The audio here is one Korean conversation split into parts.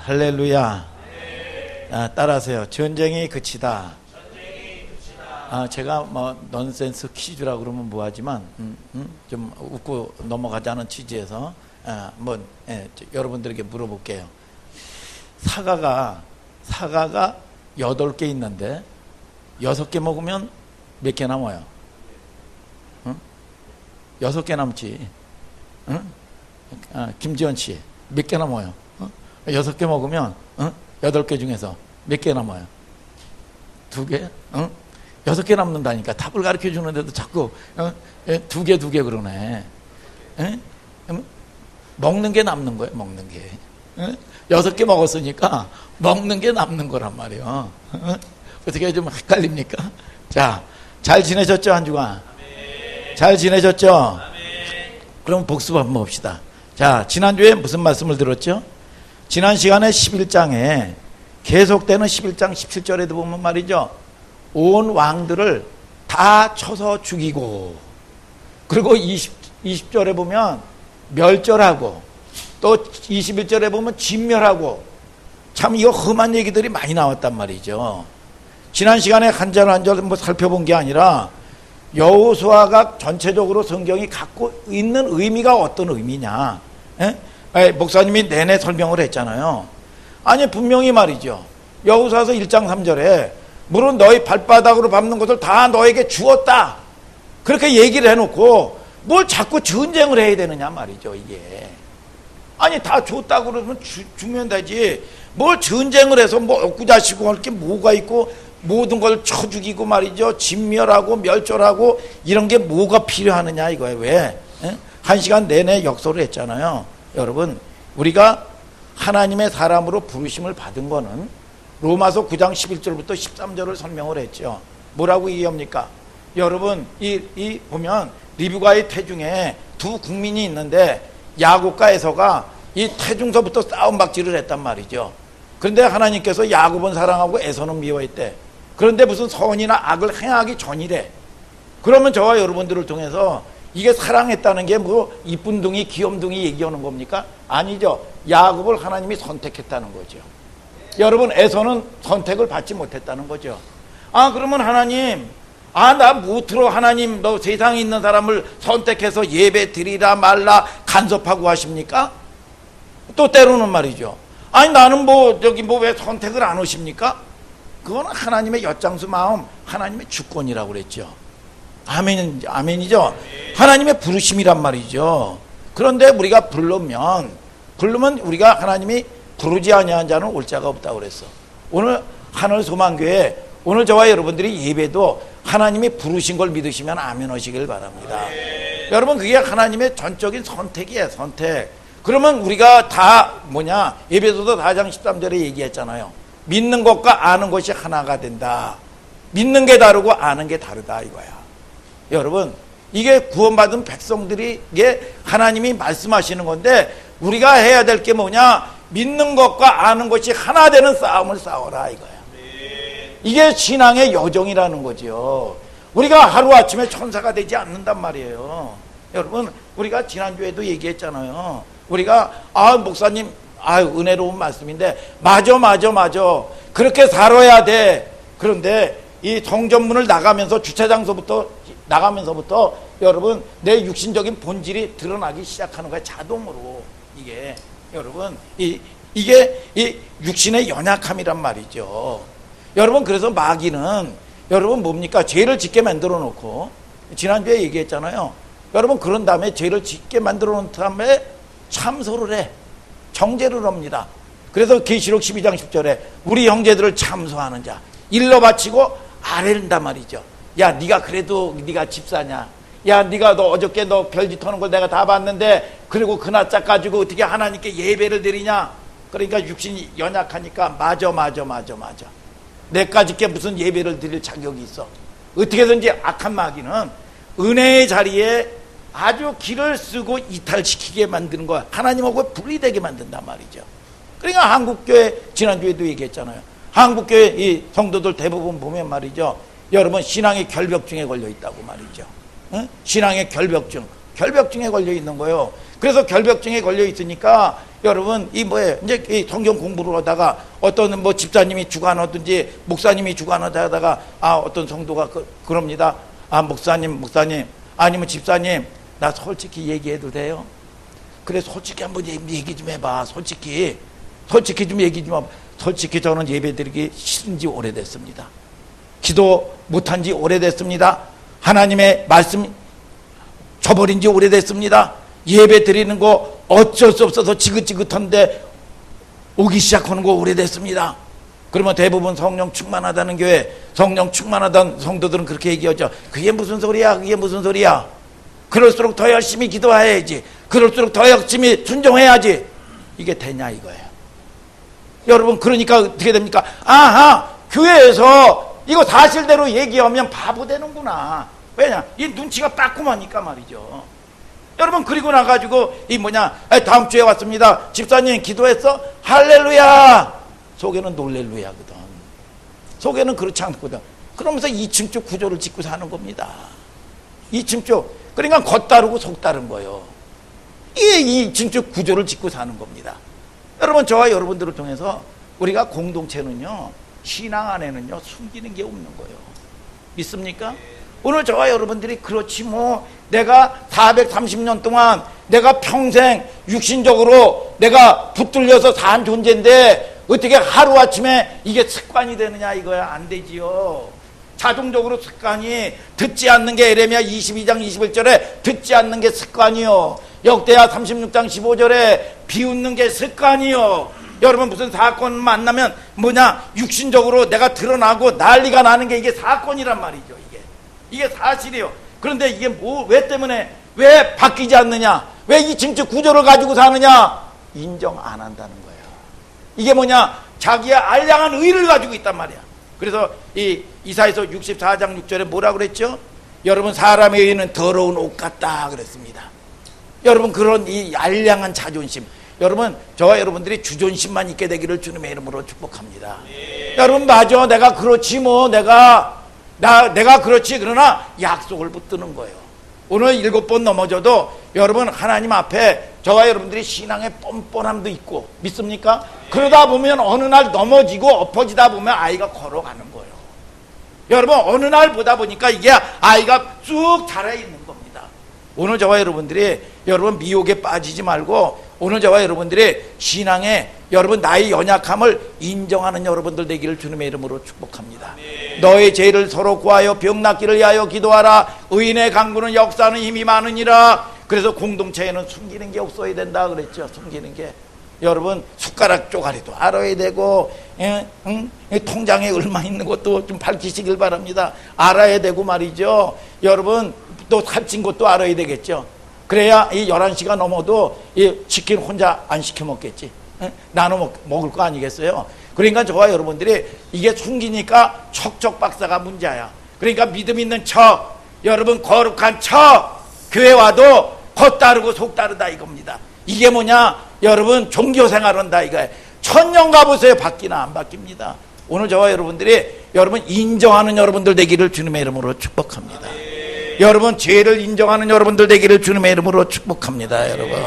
할렐루야. 따라하세요. 전쟁이 그치다. 제가 뭐 넌센스 퀴즈라고 그러면 뭐하지만 좀 웃고 넘어가자는 취지에서 여러분들에게 물어볼게요. 사과가 8개 있는데 6개 먹으면 몇 개 남아요? 6개 남지. 김지원 씨 몇 개 남아요? 6개 먹으면 8개 중에서 몇 개 남아요? 2개? 6개 남는다니까. 답을 가르쳐 주는데도 자꾸 2개 그러네. 먹는 게 남는 거예요. 먹는 게 6개 먹었으니까 먹는 게 남는 거란 말이에요. 어떻게 좀 헷갈립니까? 자, 잘 지내셨죠? 한 주간 잘 지내셨죠? 그럼 복습 한번 봅시다. 자, 지난주에 무슨 말씀을 들었죠? 지난 시간에 11장에 계속되는 11장 17절에도 보면 말이죠, 온 왕들을 다 쳐서 죽이고, 그리고 20절에 보면 멸절하고, 또 21절에 보면 진멸하고, 참 이거 험한 얘기들이 많이 나왔단 말이죠. 지난 시간에 한 절 한 절 살펴본 게 아니라 여호수아가 전체적으로 성경이 갖고 있는 의미가 어떤 의미냐, 목사님이 내내 설명을 했잖아요. 아니 분명히 말이죠, 여호수아서 1장 3절에 물은 너희 발바닥으로 밟는 것을 다 너에게 주었다, 그렇게 얘기를 해놓고 뭘 자꾸 전쟁을 해야 되느냐 말이죠. 이게 아니 다 줬다고 그러면 주면 되지, 뭘 전쟁을 해서 뭐 엊구자시고 할 게 뭐가 있고, 모든 걸 쳐 죽이고 말이죠, 진멸하고 멸절하고 이런 게 뭐가 필요하느냐 이거예요. 왜? 1시간 내내 역설을 했잖아요. 여러분, 우리가 하나님의 사람으로 부르심을 받은 거는 로마서 9장 11절부터 13절을 설명을 했죠. 뭐라고 얘기합니까? 여러분, 이 보면 리브가의 태중에 두 국민이 있는데 야곱과 에서가 이 태중서부터 싸움박질을 했단 말이죠. 그런데 하나님께서 야곱은 사랑하고 에서는 미워했대. 그런데 무슨 선이나 악을 행하기 전이래. 그러면 저와 여러분들을 통해서 이게 사랑했다는 게 뭐 이쁜둥이 귀염둥이 얘기하는 겁니까? 아니죠. 야곱을 하나님이 선택했다는 거죠. 여러분, 에서는 선택을 받지 못했다는 거죠. 그러면 하나님, 나 무트로 하나님 너 세상에 있는 사람을 선택해서 예배 드리라 말라 간섭하고 하십니까? 또 때로는 말이죠, 아니 나는 왜 선택을 안 하십니까? 그건 하나님의 엿장수 마음, 하나님의 주권이라고 그랬죠. 아멘이죠. 하나님의 부르심이란 말이죠. 그런데 우리가 부르면 우리가 하나님이 부르지 아니한 자는 올 자가 없다고 그랬어. 오늘 하늘소망교회, 오늘 저와 여러분들이 예배도 하나님이 부르신 걸 믿으시면 아멘 하시길 바랍니다. 여러분, 그게 하나님의 전적인 선택이에요. 선택. 그러면 우리가 다 에베소서 4장 13절에 얘기했잖아요. 믿는 것과 아는 것이 하나가 된다. 믿는 게 다르고 아는 게 다르다 이거야. 여러분, 이게 구원받은 백성들에게 하나님이 말씀하시는 건데, 우리가 해야 될 게 뭐냐? 믿는 것과 아는 것이 하나 되는 싸움을 싸워라 이거야. 이게 신앙의 여정이라는 거죠. 우리가 하루아침에 천사가 되지 않는단 말이에요. 여러분, 우리가 지난주에도 얘기했잖아요. 우리가 목사님 은혜로운 말씀인데 맞아 그렇게 살아야 돼. 그런데 이 성전문을 나가면서 주차장소부터 나가면서부터 여러분 내 육신적인 본질이 드러나기 시작하는 거야, 자동으로. 이게 여러분 이게 이 육신의 연약함이란 말이죠. 여러분, 그래서 마귀는 여러분 뭡니까? 죄를 짓게 만들어 놓고, 지난주에 얘기했잖아요. 여러분, 그런 다음에 죄를 짓게 만들어 놓은 다음에 참소를 해. 정죄를 합니다. 그래서 계시록 12장 10절에 우리 형제들을 참소하는 자, 일러 바치고 아뢰는단 말이죠. 야, 네가 그래도 네가 집사냐? 야, 네가 너 어저께 너 별짓 하는 걸 내가 다 봤는데, 그리고 그 낯짝 가지고 어떻게 하나님께 예배를 드리냐? 그러니까 육신이 연약하니까 맞아. 내까짓게 무슨 예배를 드릴 자격이 있어? 어떻게든지 악한 마귀는 은혜의 자리에 아주 길을 쓰고 이탈시키게 만드는 거야. 하나님하고 분리되게 만든단 말이죠. 그러니까 한국교회, 지난주에도 얘기했잖아요. 한국교회 이 성도들 대부분 보면 말이죠, 여러분 신앙의 결벽증에 걸려 있다고 말이죠. 신앙의 결벽증에 걸려 있는 거예요. 그래서 결벽증에 걸려 있으니까 여러분 이 뭐예요? 이제 이 성경 공부를 하다가 어떤 뭐 집사님이 주관하든지 목사님이 주관하다가 어떤 성도가 그럽니다. 목사님 아니면 집사님 나 솔직히 얘기해도 돼요? 그래 솔직히 한번 얘기 좀 해봐. 솔직히 좀 얘기 좀 해봐. 솔직히 저는 예배드리기 싫은 지 오래됐습니다. 기도 못한 지 오래됐습니다. 하나님의 말씀 저버린 지 오래됐습니다. 예배 드리는 거 어쩔 수 없어서 지긋지긋한데 오기 시작하는 거 오래됐습니다. 그러면 대부분 성령 충만하다는 교회, 성령 충만하다는 성도들은 그렇게 얘기하죠. 그게 무슨 소리야? 그럴수록 더 열심히 기도해야지. 그럴수록 더 열심히 순종해야지. 이게 되냐 이거예요. 여러분 그러니까 어떻게 됩니까? 교회에서 이거 사실대로 얘기하면 바보 되는구나. 왜냐? 이 눈치가 빠꾸하니까 말이죠. 여러분 그리고 나가지고 다음 주에 왔습니다. 집사님 기도했어? 할렐루야. 속에는 놀렐루야거든. 속에는 그렇지 않거든. 그러면서 2층 구조를 짓고 사는 겁니다. 2층 그러니까 겉다르고 속다른 거예요. 이게 2층 구조를 짓고 사는 겁니다. 여러분 저와 여러분들을 통해서 우리가 공동체는요, 신앙 안에는요 숨기는 게 없는 거예요. 믿습니까? 오늘 저와 여러분들이 그렇지 뭐 내가 430년 동안 내가 평생 육신적으로 내가 붙들려서 산 존재인데 어떻게 하루아침에 이게 습관이 되느냐 이거야. 안 되지요. 자동적으로 습관이 듣지 않는 게 에레미야 22장 21절에 듣지 않는 게 습관이요. 역대하 36장 15절에 비웃는 게 습관이요. 여러분 무슨 사건 만나면 육신적으로 내가 드러나고 난리가 나는 게 이게 사건이란 말이죠. 이게 사실이에요. 그런데 이게 왜 때문에 왜 바뀌지 않느냐? 왜 이 정책 구조를 가지고 사느냐? 인정 안 한다는 거예요. 이게 자기의 알량한 의를 가지고 있단 말이야. 그래서 이 이사야서 64장 6절에 뭐라 그랬죠? 여러분 사람의 의는 더러운 옷 같다 그랬습니다. 여러분 그런 이 알량한 자존심, 여러분 저와 여러분들이 주존심만 있게 되기를 주님의 이름으로 축복합니다. 여러분 맞아, 내가 그렇지 뭐 내가 그렇지. 그러나 약속을 붙드는 거예요. 오늘 7번 넘어져도 여러분 하나님 앞에 저와 여러분들이 신앙의 뻔뻔함도 있고 믿습니까? 그러다 보면 어느 날 넘어지고 엎어지다 보면 아이가 걸어가는 거예요. 여러분 어느 날 보다 보니까 이게 아이가 쭉 자라 있는 겁니다. 오늘 저와 여러분들이 여러분 미혹에 빠지지 말고 오늘 저와 여러분들이 신앙에 여러분 나의 연약함을 인정하는 여러분들 되기를 주님의 이름으로 축복합니다. 너의 죄를 서로 구하여 병 낫기를 위하여 기도하라. 의인의 강구는 역사하는 힘이 많으니라. 그래서 공동체에는 숨기는 게 없어야 된다 그랬죠. 숨기는 게 여러분 숟가락 쪼가리도 알아야 되고 통장에 얼마 있는 것도 좀 밝히시길 바랍니다. 알아야 되고 말이죠. 여러분 또 살찐 것도 알아야 되겠죠. 그래야 이 11시가 넘어도 이 치킨 혼자 안 시켜 먹겠지. 나눠 먹을 거 아니겠어요? 그러니까 저와 여러분들이 이게 숨기니까 척척 박사가 문제야. 그러니까 믿음 있는 척, 여러분 거룩한 척, 교회 와도 겉다르고 속다르다 이겁니다. 이게 여러분 종교생활 한다 이거예요. 1000년 가보세요. 바뀌나 안 바뀝니다. 오늘 저와 여러분들이 여러분 인정하는 여러분들 되기를 주님의 이름으로 축복합니다. 여러분 죄를 인정하는 여러분들 되기를 주님의 이름으로 축복합니다. 여러분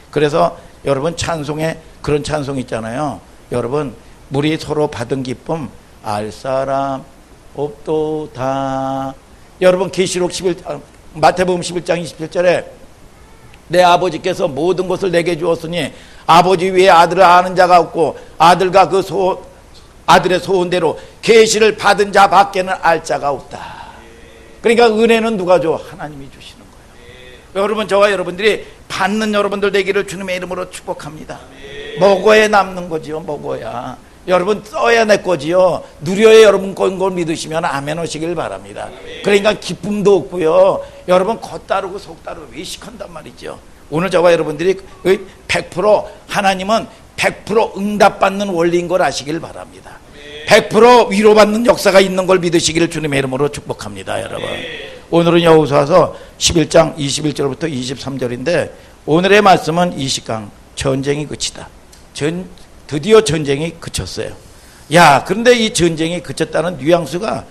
그래서 여러분 찬송에 그런 찬송 있잖아요. 여러분 우리 서로 받은 기쁨 알 사람 없도다. 여러분 계시록 마태복음 11장 27절에 내 아버지께서 모든 것을 내게 주었으니 아버지 위에 아들을 아는 자가 없고 아들과 아들의 소원대로 계시를 받은 자 밖에는 알 자가 없다. 그러니까 은혜는 누가 줘? 하나님이 주시는 거예요. 여러분 저와 여러분들이 받는 여러분들 되기를 주님의 이름으로 축복합니다. 먹어야 남는 거지요. 먹어야 여러분 써야 내 거지요. 누려야 여러분 건 걸 믿으시면 아멘 하시길 바랍니다. 그러니까 기쁨도 없고요. 여러분 겉다르고 속다르고 외식한단 말이죠. 오늘 저와 여러분들이 100% 하나님은 100% 응답받는 원리인 걸 아시길 바랍니다. 100% 위로받는 역사가 있는 걸 믿으시기를 주님의 이름으로 축복합니다. 여러분 오늘은 여호수아서 11장 21절부터 23절인데 오늘의 말씀은 이 시간 전쟁이 그치다. 드디어 전쟁이 그쳤어요. 그런데 이 전쟁이 그쳤다는 뉘앙스가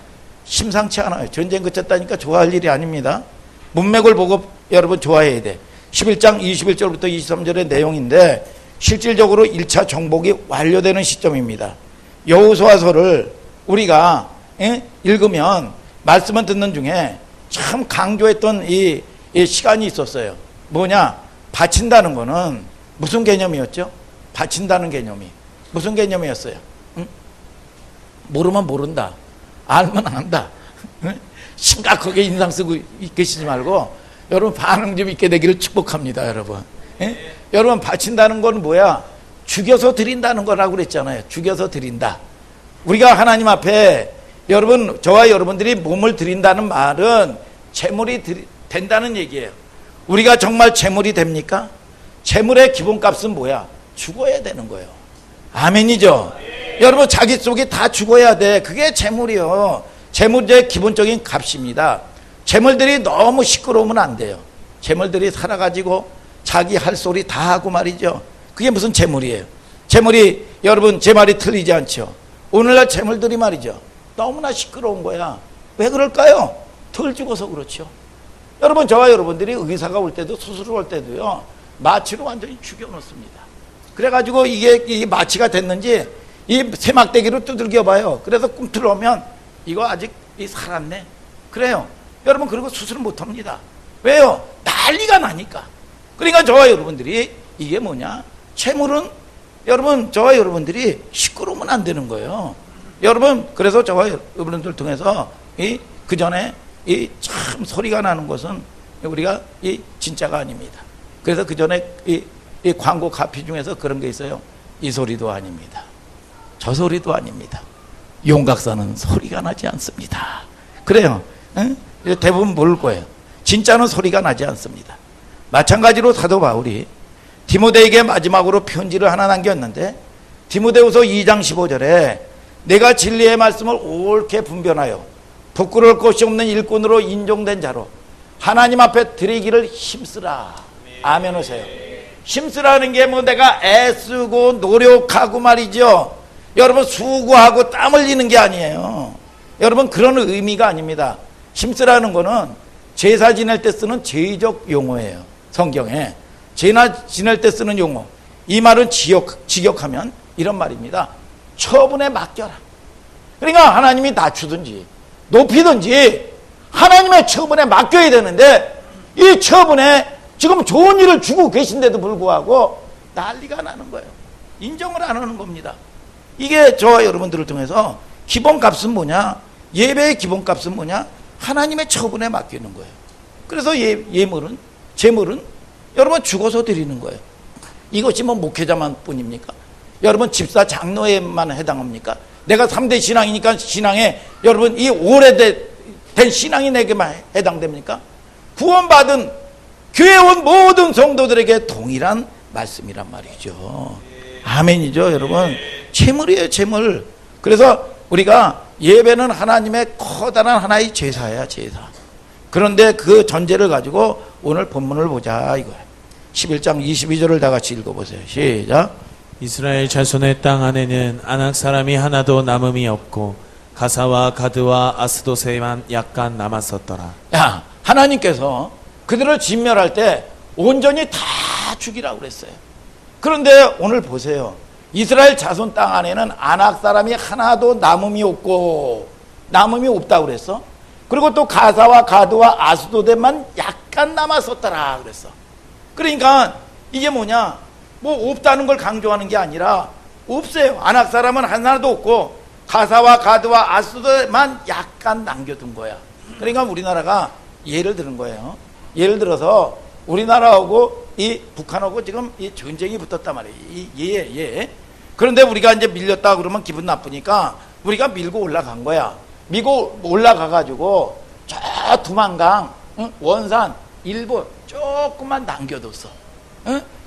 심상치 않아요. 전쟁 그쳤다니까 좋아할 일이 아닙니다. 문맥을 보고 여러분 좋아해야 돼. 11장 21절부터 23절의 내용인데 실질적으로 1차 정복이 완료되는 시점입니다. 여호수아서를 우리가 읽으면 말씀을 듣는 중에 참 강조했던 이 시간이 있었어요. 뭐냐? 바친다는 거는 무슨 개념이었죠? 바친다는 개념이 무슨 개념이었어요? 응? 모르면 모른다, 알면 안다. 응? 심각하게 인상 쓰고 계시지 말고 여러분 반응 좀 있게 되기를 축복합니다. 여러분, 여러분 바친다는 건 뭐야? 죽여서 드린다는 거라고 그랬잖아요. 죽여서 드린다. 우리가 하나님 앞에 여러분, 저와 여러분들이 몸을 드린다는 말은 제물이 된다는 얘기예요. 우리가 정말 제물이 됩니까? 제물의 기본값은 뭐야? 죽어야 되는 거예요. 아멘이죠? 여러분, 자기 속이 다 죽어야 돼. 그게 제물이요. 제물의 기본적인 값입니다. 제물들이 너무 시끄러우면 안 돼요. 제물들이 살아가지고 자기 할 소리 다 하고 말이죠. 그게 무슨 제물이에요? 제물이, 여러분, 제 말이 틀리지 않죠? 오늘날 제물들이 말이죠, 너무나 시끄러운 거야. 왜 그럴까요? 덜 죽어서 그렇죠. 여러분, 저와 여러분들이 의사가 올 때도, 수술을 할 때도요, 마취로 완전히 죽여놓습니다. 그래가지고 이게 마취가 됐는지 이 세막대기로 두들겨 봐요. 그래서 꿈틀어오면 이거 아직 살았네. 그래요. 여러분, 그리고 수술을 못합니다. 왜요? 난리가 나니까. 그러니까 저와 여러분들이 이게 뭐냐? 채물은 여러분, 저와 여러분들이 시끄러우면 안 되는 거예요. 여러분, 그래서 저와 여러분들 통해서 그 전에 참 소리가 나는 것은 우리가 진짜가 아닙니다. 그래서 그 전에 이 광고 카피 중에서 그런 게 있어요. 이 소리도 아닙니다. 저 소리도 아닙니다. 용각사는 소리가 나지 않습니다. 그래요. 응? 대부분 모를 거예요. 진짜는 소리가 나지 않습니다. 마찬가지로 사도 바울이 디모데에게 마지막으로 편지를 하나 남겼는데, 디모데후서 2장 15절에 내가 진리의 말씀을 옳게 분별하여 부끄러울 것이 없는 일꾼으로 인정된 자로 하나님 앞에 드리기를 힘쓰라. 아멘 하세요. 힘쓰라는 게 뭐 내가 애쓰고 노력하고 말이죠. 여러분, 수고하고 땀 흘리는 게 아니에요. 여러분, 그런 의미가 아닙니다. 힘쓰라는 거는 제사 지낼 때 쓰는 제의적 용어예요. 성경에 제사 지낼 때 쓰는 용어. 이 말은 직역하면 이런 말입니다. 처분에 맡겨라. 그러니까 하나님이 낮추든지 높이든지 하나님의 처분에 맡겨야 되는데, 이 처분에 지금 좋은 일을 주고 계신데도 불구하고 난리가 나는 거예요. 인정을 안 하는 겁니다. 이게 저와 여러분들을 통해서 기본값은 뭐냐? 예배의 기본값은 뭐냐? 하나님의 처분에 맡기는 거예요. 그래서 제물은 여러분 죽어서 드리는 거예요. 이것이 뭐 목회자만 뿐입니까? 여러분, 집사 장로에만 해당합니까? 내가 3대 신앙이니까 신앙에 여러분 이 오래된 신앙이 내게만 해당됩니까? 구원받은 교회 온 모든 성도들에게 동일한 말씀이란 말이죠. 아멘이죠, 여러분. 제물이에요, 제물. 그래서 우리가 예배는 하나님의 커다란 하나의 제사야, 제사. 그런데 그 전제를 가지고 오늘 본문을 보자 이거예요. 11장 22절을 다 같이 읽어보세요. 시작. 이스라엘 자손의 땅 안에는 아낙 사람이 하나도 남음이 없고 가사와 가드와 아스도세만 약간 남았었더라. 야, 하나님께서 그들을 진멸할 때 온전히 다 죽이라고 그랬어요. 그런데 오늘 보세요. 이스라엘 자손 땅 안에는 아낙 사람이 하나도 남음이 없고, 남음이 없다고 그랬어. 그리고 또 가사와 가드와 아스도데만 약간 남았었더라 그랬어. 그러니까 이게 뭐냐? 뭐 없다는 걸 강조하는 게 아니라 없어요. 아낙 사람은 하나도 없고 가사와 가드와 아스도데만 약간 남겨둔 거야. 그러니까 우리나라가 예를 드는 거예요. 예를 들어서 우리나라하고 이 북한하고 지금 이 전쟁이 붙었단 말이에요. 그런데 우리가 이제 밀렸다 그러면 기분 나쁘니까 우리가 밀고 올라간 거야. 밀고 올라가가지고 저 두만강, 원산, 일본 조금만 남겨뒀어.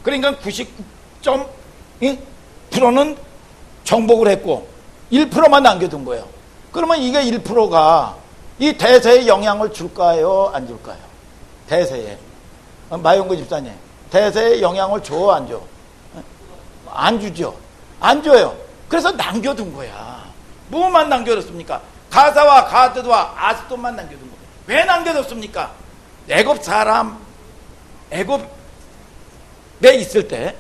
그러니까 99.%는 정복을 했고 1%만 남겨둔 거예요. 그러면 이게 1%가 이 대세에 영향을 줄까요? 안 줄까요? 대세에. 마용구 집사님, 대세에 영향을 줘? 안 줘? 안 주죠. 안 줘요. 그래서 남겨둔 거야. 뭐만 남겨뒀습니까? 가사와 가드와 아스돈만 남겨둔 거예요. 왜 남겨뒀습니까? 애굽 사람, 애굽에 있을 때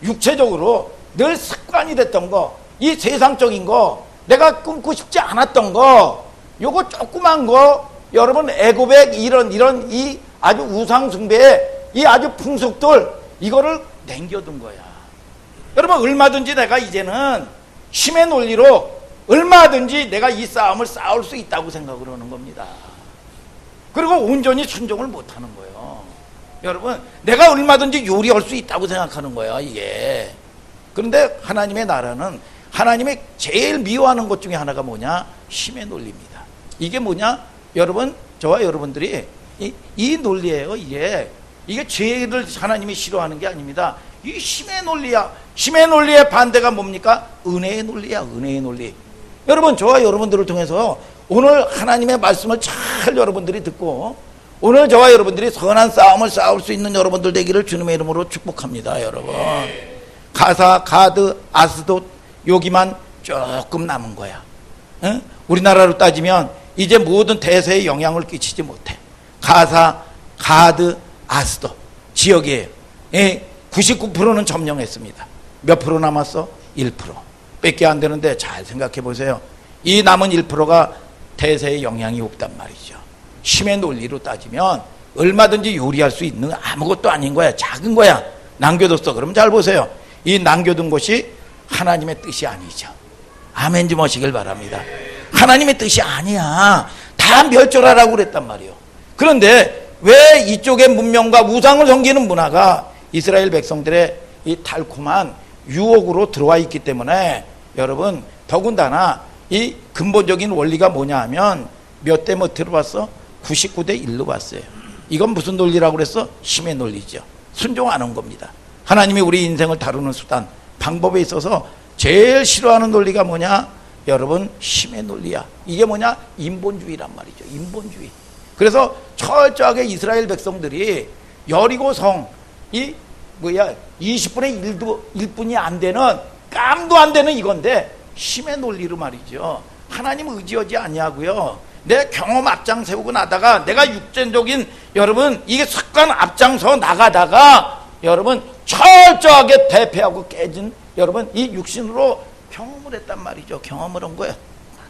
육체적으로 늘 습관이 됐던 거, 이 세상적인 거, 내가 끊고 싶지 않았던 거, 요거 조그만 거, 여러분 애고백 이런 이 아주 우상 숭배의 이 아주 풍속들, 이거를 남겨둔 거야. 여러분 얼마든지 내가 이제는 힘의 논리로 얼마든지 내가 이 싸움을 싸울 수 있다고 생각을 하는 겁니다. 그리고 온전히 순종을 못하는 거예요. 여러분 내가 얼마든지 요리할 수 있다고 생각하는 거예요, 이게. 그런데 하나님의 나라는 하나님의 제일 미워하는 것 중에 하나가 뭐냐? 힘의 논리입니다. 이게 뭐냐? 여러분, 저와 여러분들이 이 논리예요. 이게 죄를 하나님이 싫어하는 게 아닙니다. 이 힘의 논리야. 힘의 논리의 반대가 뭡니까? 은혜의 논리야. 은혜의 논리. 여러분, 저와 여러분들을 통해서 오늘 하나님의 말씀을 잘 여러분들이 듣고 오늘 저와 여러분들이 선한 싸움을 싸울 수 있는 여러분들 되기를 주님의 이름으로 축복합니다. 여러분, 가사, 가드, 아스돗 여기만 조금 남은 거야. 응? 우리나라로 따지면 이제 모든 대세에 영향을 끼치지 못해. 가사, 가드, 아스돗 지역이에요. 99%는 점령했습니다. 몇 프로 남았어? 1% 밖에 안 되는데 잘 생각해 보세요. 이 남은 1%가 대세에 영향이 없단 말이죠. 힘의 논리로 따지면 얼마든지 요리할 수 있는 아무것도 아닌 거야. 작은 거야. 남겨뒀어. 그럼 잘 보세요. 이 남겨둔 것이 하나님의 뜻이 아니죠. 아멘 좀 하시길 바랍니다. 하나님의 뜻이 아니야. 다 멸절하라고 그랬단 말이에요. 그런데 왜 이쪽의 문명과 우상을 섬기는 문화가 이스라엘 백성들의 이 달콤한 유혹으로 들어와 있기 때문에 여러분, 더군다나 이 근본적인 원리가 뭐냐 하면 몇 대 몇으로 봤어? 99대 1로 봤어요. 이건 무슨 논리라고 그랬어? 힘의 논리죠. 순종하는 겁니다. 하나님이 우리 인생을 다루는 수단, 방법에 있어서 제일 싫어하는 논리가 뭐냐? 여러분, 힘의 논리야. 이게 뭐냐? 인본주의란 말이죠. 인본주의. 그래서 철저하게 이스라엘 백성들이 여리고성, 20분의 1분이 안 되는, 깜도 안 되는 이건데 힘의 논리로 말이죠. 하나님 의지하지 아니하고요. 내 경험 앞장 세우고 나다가 내가 육체적인 여러분 이게 습관 앞장서 나가다가 여러분 철저하게 대패하고 깨진 여러분 이 육신으로 경험을 했단 말이죠. 경험을 한 거예요.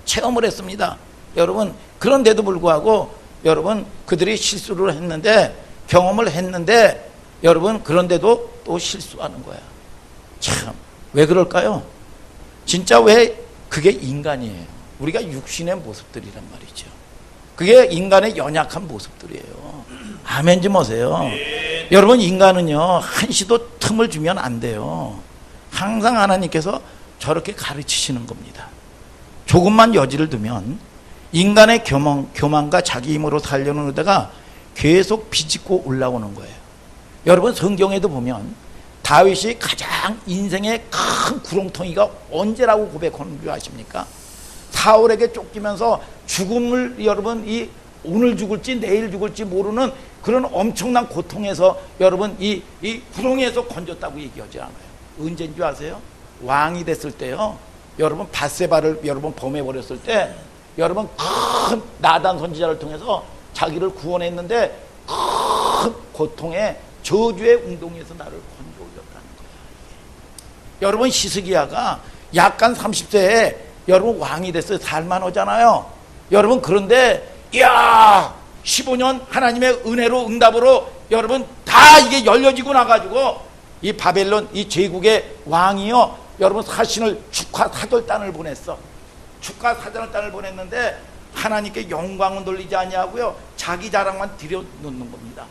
체험을 했습니다. 여러분, 그런데도 불구하고 여러분 그들이 실수를 했는데, 경험을 했는데 여러분 그런데도 또 실수하는 거야. 참, 왜 그럴까요? 진짜 왜? 그게 인간이에요. 우리가 육신의 모습들이란 말이죠. 그게 인간의 연약한 모습들이에요. 아멘 좀 하세요. 여러분, 인간은요 한시도 틈을 주면 안 돼요. 항상 하나님께서 저렇게 가르치시는 겁니다. 조금만 여지를 두면 인간의 교만과 자기 힘으로 살려는 의대가 계속 비집고 올라오는 거예요. 여러분, 성경에도 보면 다윗이 가장 인생의 큰 구렁텅이가 언제라고 고백하는 줄 아십니까? 사울에게 쫓기면서 죽음을 여러분 오늘 죽을지 내일 죽을지 모르는 그런 엄청난 고통에서 여러분 이 구렁이에서 건졌다고 얘기하지 않아요. 언제인 줄 아세요? 왕이 됐을 때요. 여러분 밧세바를 여러분 범해버렸을 때 여러분 큰 나단 선지자를 통해서 자기를 구원했는데 큰 고통의 저주의 웅덩이에서 나를 건져올렸다는 거예요. 여러분, 히스기야가 약간 30세에 여러분 왕이 됐어요. 살만하잖아요. 여러분, 그런데 이야 15년 하나님의 은혜로 응답으로 여러분 다 이게 열려지고 나가지고 이 바벨론 이 제국의 왕이요 여러분 사신을 축하 사절단을 보냈어. 축하 사절단을 보냈는데 하나님께 영광은 돌리지 아니하고요 자기 자랑만 들여놓는 겁니다.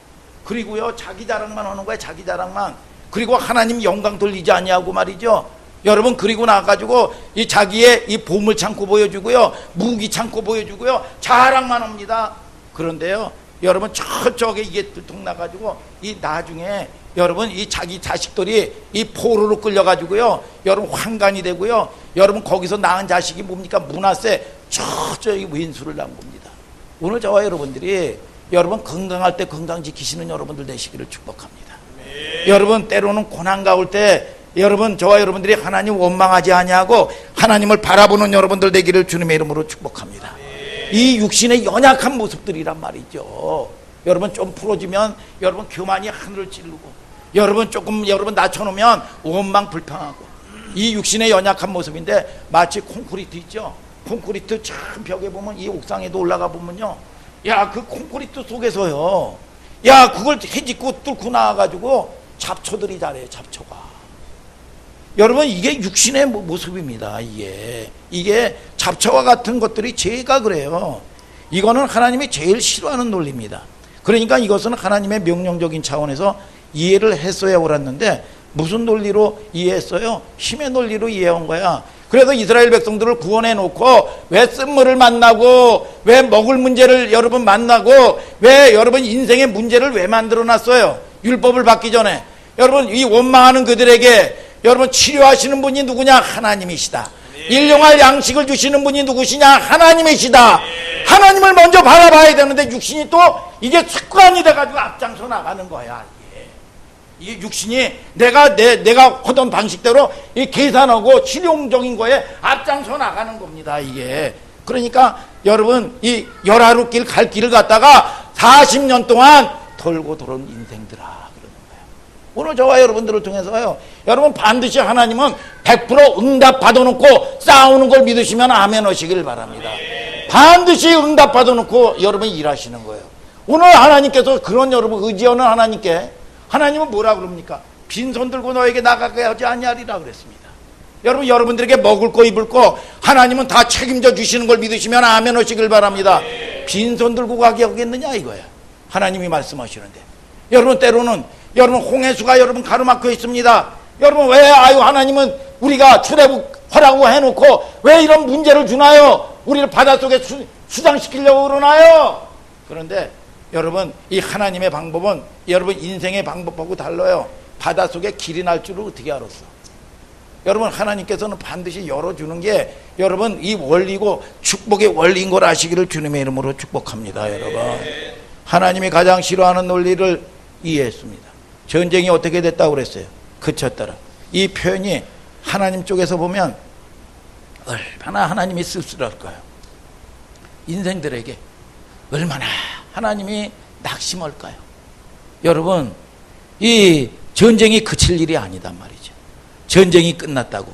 그리고요 자기 자랑만 하는 거예요. 자기 자랑만. 그리고 하나님 영광 돌리지 아니하고 말이죠. 여러분, 그리고 나가지고 이 자기의 이 보물 창고 보여주고요 무기 창고 보여주고요 자랑만 합니다. 그런데요 여러분 철저하게 이게 들통 나가지고 이 나중에 여러분 이 자기 자식들이 이 포로로 끌려가지고요 여러분 환관이 되고요 여러분 거기서 낳은 자식이 뭡니까? 므낫세 철저히 왼수를 낳은 겁니다. 오늘 저와 여러분들이 여러분 건강할 때 건강 지키시는 여러분들 되시기를 축복합니다. 여러분 때로는 고난 가올 때 여러분 저와 여러분들이 하나님 원망하지 아니하고 하나님을 바라보는 여러분들 되기를 주님의 이름으로 축복합니다. 이 육신의 연약한 모습들이란 말이죠. 여러분 좀 풀어지면 여러분 교만이 하늘을 찌르고 여러분 조금 여러분 낮춰놓으면 원망 불평하고, 이 육신의 연약한 모습인데 마치 콘크리트 있죠. 콘크리트 참 벽에 보면, 이 옥상에도 올라가 보면요, 야, 그 콘크리트 속에서요, 야, 그걸 해짓고 뚫고 나와가지고 잡초들이 자라요. 잡초가. 여러분, 이게 육신의 모습입니다. 이게 잡초와 같은 것들이 죄가 그래요. 이거는 하나님이 제일 싫어하는 논리입니다. 그러니까 이것은 하나님의 명령적인 차원에서 이해를 했어야 옳았는데, 무슨 논리로 이해했어요? 힘의 논리로 이해한 거야. 그래서 이스라엘 백성들을 구원해 놓고 왜 쓴물을 만나고, 왜 먹을 문제를 여러분 만나고, 왜 여러분 인생의 문제를 왜 만들어 놨어요? 율법을 받기 전에. 여러분, 이 원망하는 그들에게 여러분 치료하시는 분이 누구냐? 하나님이시다. 일용할 양식을 주시는 분이 누구시냐? 하나님이시다. 하나님을 먼저 바라봐야 되는데 육신이 또 이게 습관이 돼가지고 앞장서 나가는 거야. 이게 육신이 내가 하던 방식대로 이 계산하고 실용적인 거에 앞장서 나가는 겁니다. 이게. 그러니까 여러분, 이 열하루길 갈 길을 갔다가 40년 동안 돌고 돌아온 인생들아. 오늘 저와 여러분들을 통해서요, 여러분 반드시 하나님은 100% 응답 받아놓고 싸우는 걸 믿으시면 아멘 하시길 바랍니다. 반드시 응답 받아놓고 여러분이 일하시는 거예요. 오늘 하나님께서 그런 여러분 의지하는 하나님께, 하나님은 뭐라 그럽니까? 빈손 들고 너에게 나가게 하지 아니하리라 그랬습니다. 여러분, 여러분들에게 먹을 거 입을 거 하나님은 다 책임져 주시는 걸 믿으시면 아멘 하시길 바랍니다. 빈손 들고 가게 하겠느냐 이거야. 하나님이 말씀하시는데. 여러분, 때로는 여러분 홍해수가 여러분 가로막혀 있습니다. 여러분, 왜 하나님은 우리가 출애굽 하라고 해놓고 왜 이런 문제를 주나요? 우리를 바닷속에 수장시키려고 그러나요? 그런데 여러분, 이 하나님의 방법은 여러분 인생의 방법하고 달라요. 바닷속에 길이 날 줄을 어떻게 알았어? 여러분, 하나님께서는 반드시 열어주는 게 여러분 이 원리고 축복의 원리인 걸 아시기를 주님의 이름으로 축복합니다. 여러분, 하나님이 가장 싫어하는 논리를 이해했습니다. 전쟁이 어떻게 됐다고 그랬어요? 그쳤더라. 이 표현이 하나님 쪽에서 보면 얼마나 하나님이 쓸쓸할까요? 인생들에게 얼마나 하나님이 낙심할까요? 여러분, 이 전쟁이 그칠 일이 아니단 말이죠. 전쟁이 끝났다고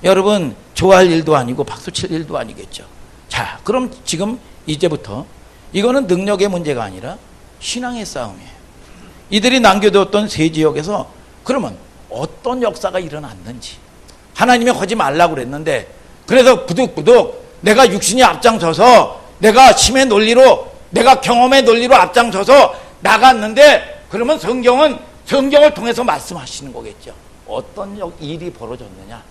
여러분 좋아할 일도 아니고 박수칠 일도 아니겠죠. 자, 그럼 지금 이제부터 이거는 능력의 문제가 아니라 신앙의 싸움이에요. 이들이 남겨두었던 세 지역에서 그러면 어떤 역사가 일어났는지, 하나님이 하지 말라고 그랬는데 그래서 부득부득 내가 육신이 앞장서서 내가 힘의 논리로, 내가 경험의 논리로 앞장서서 나갔는데, 그러면 성경을 통해서 말씀하시는 거겠죠. 어떤 일이 벌어졌느냐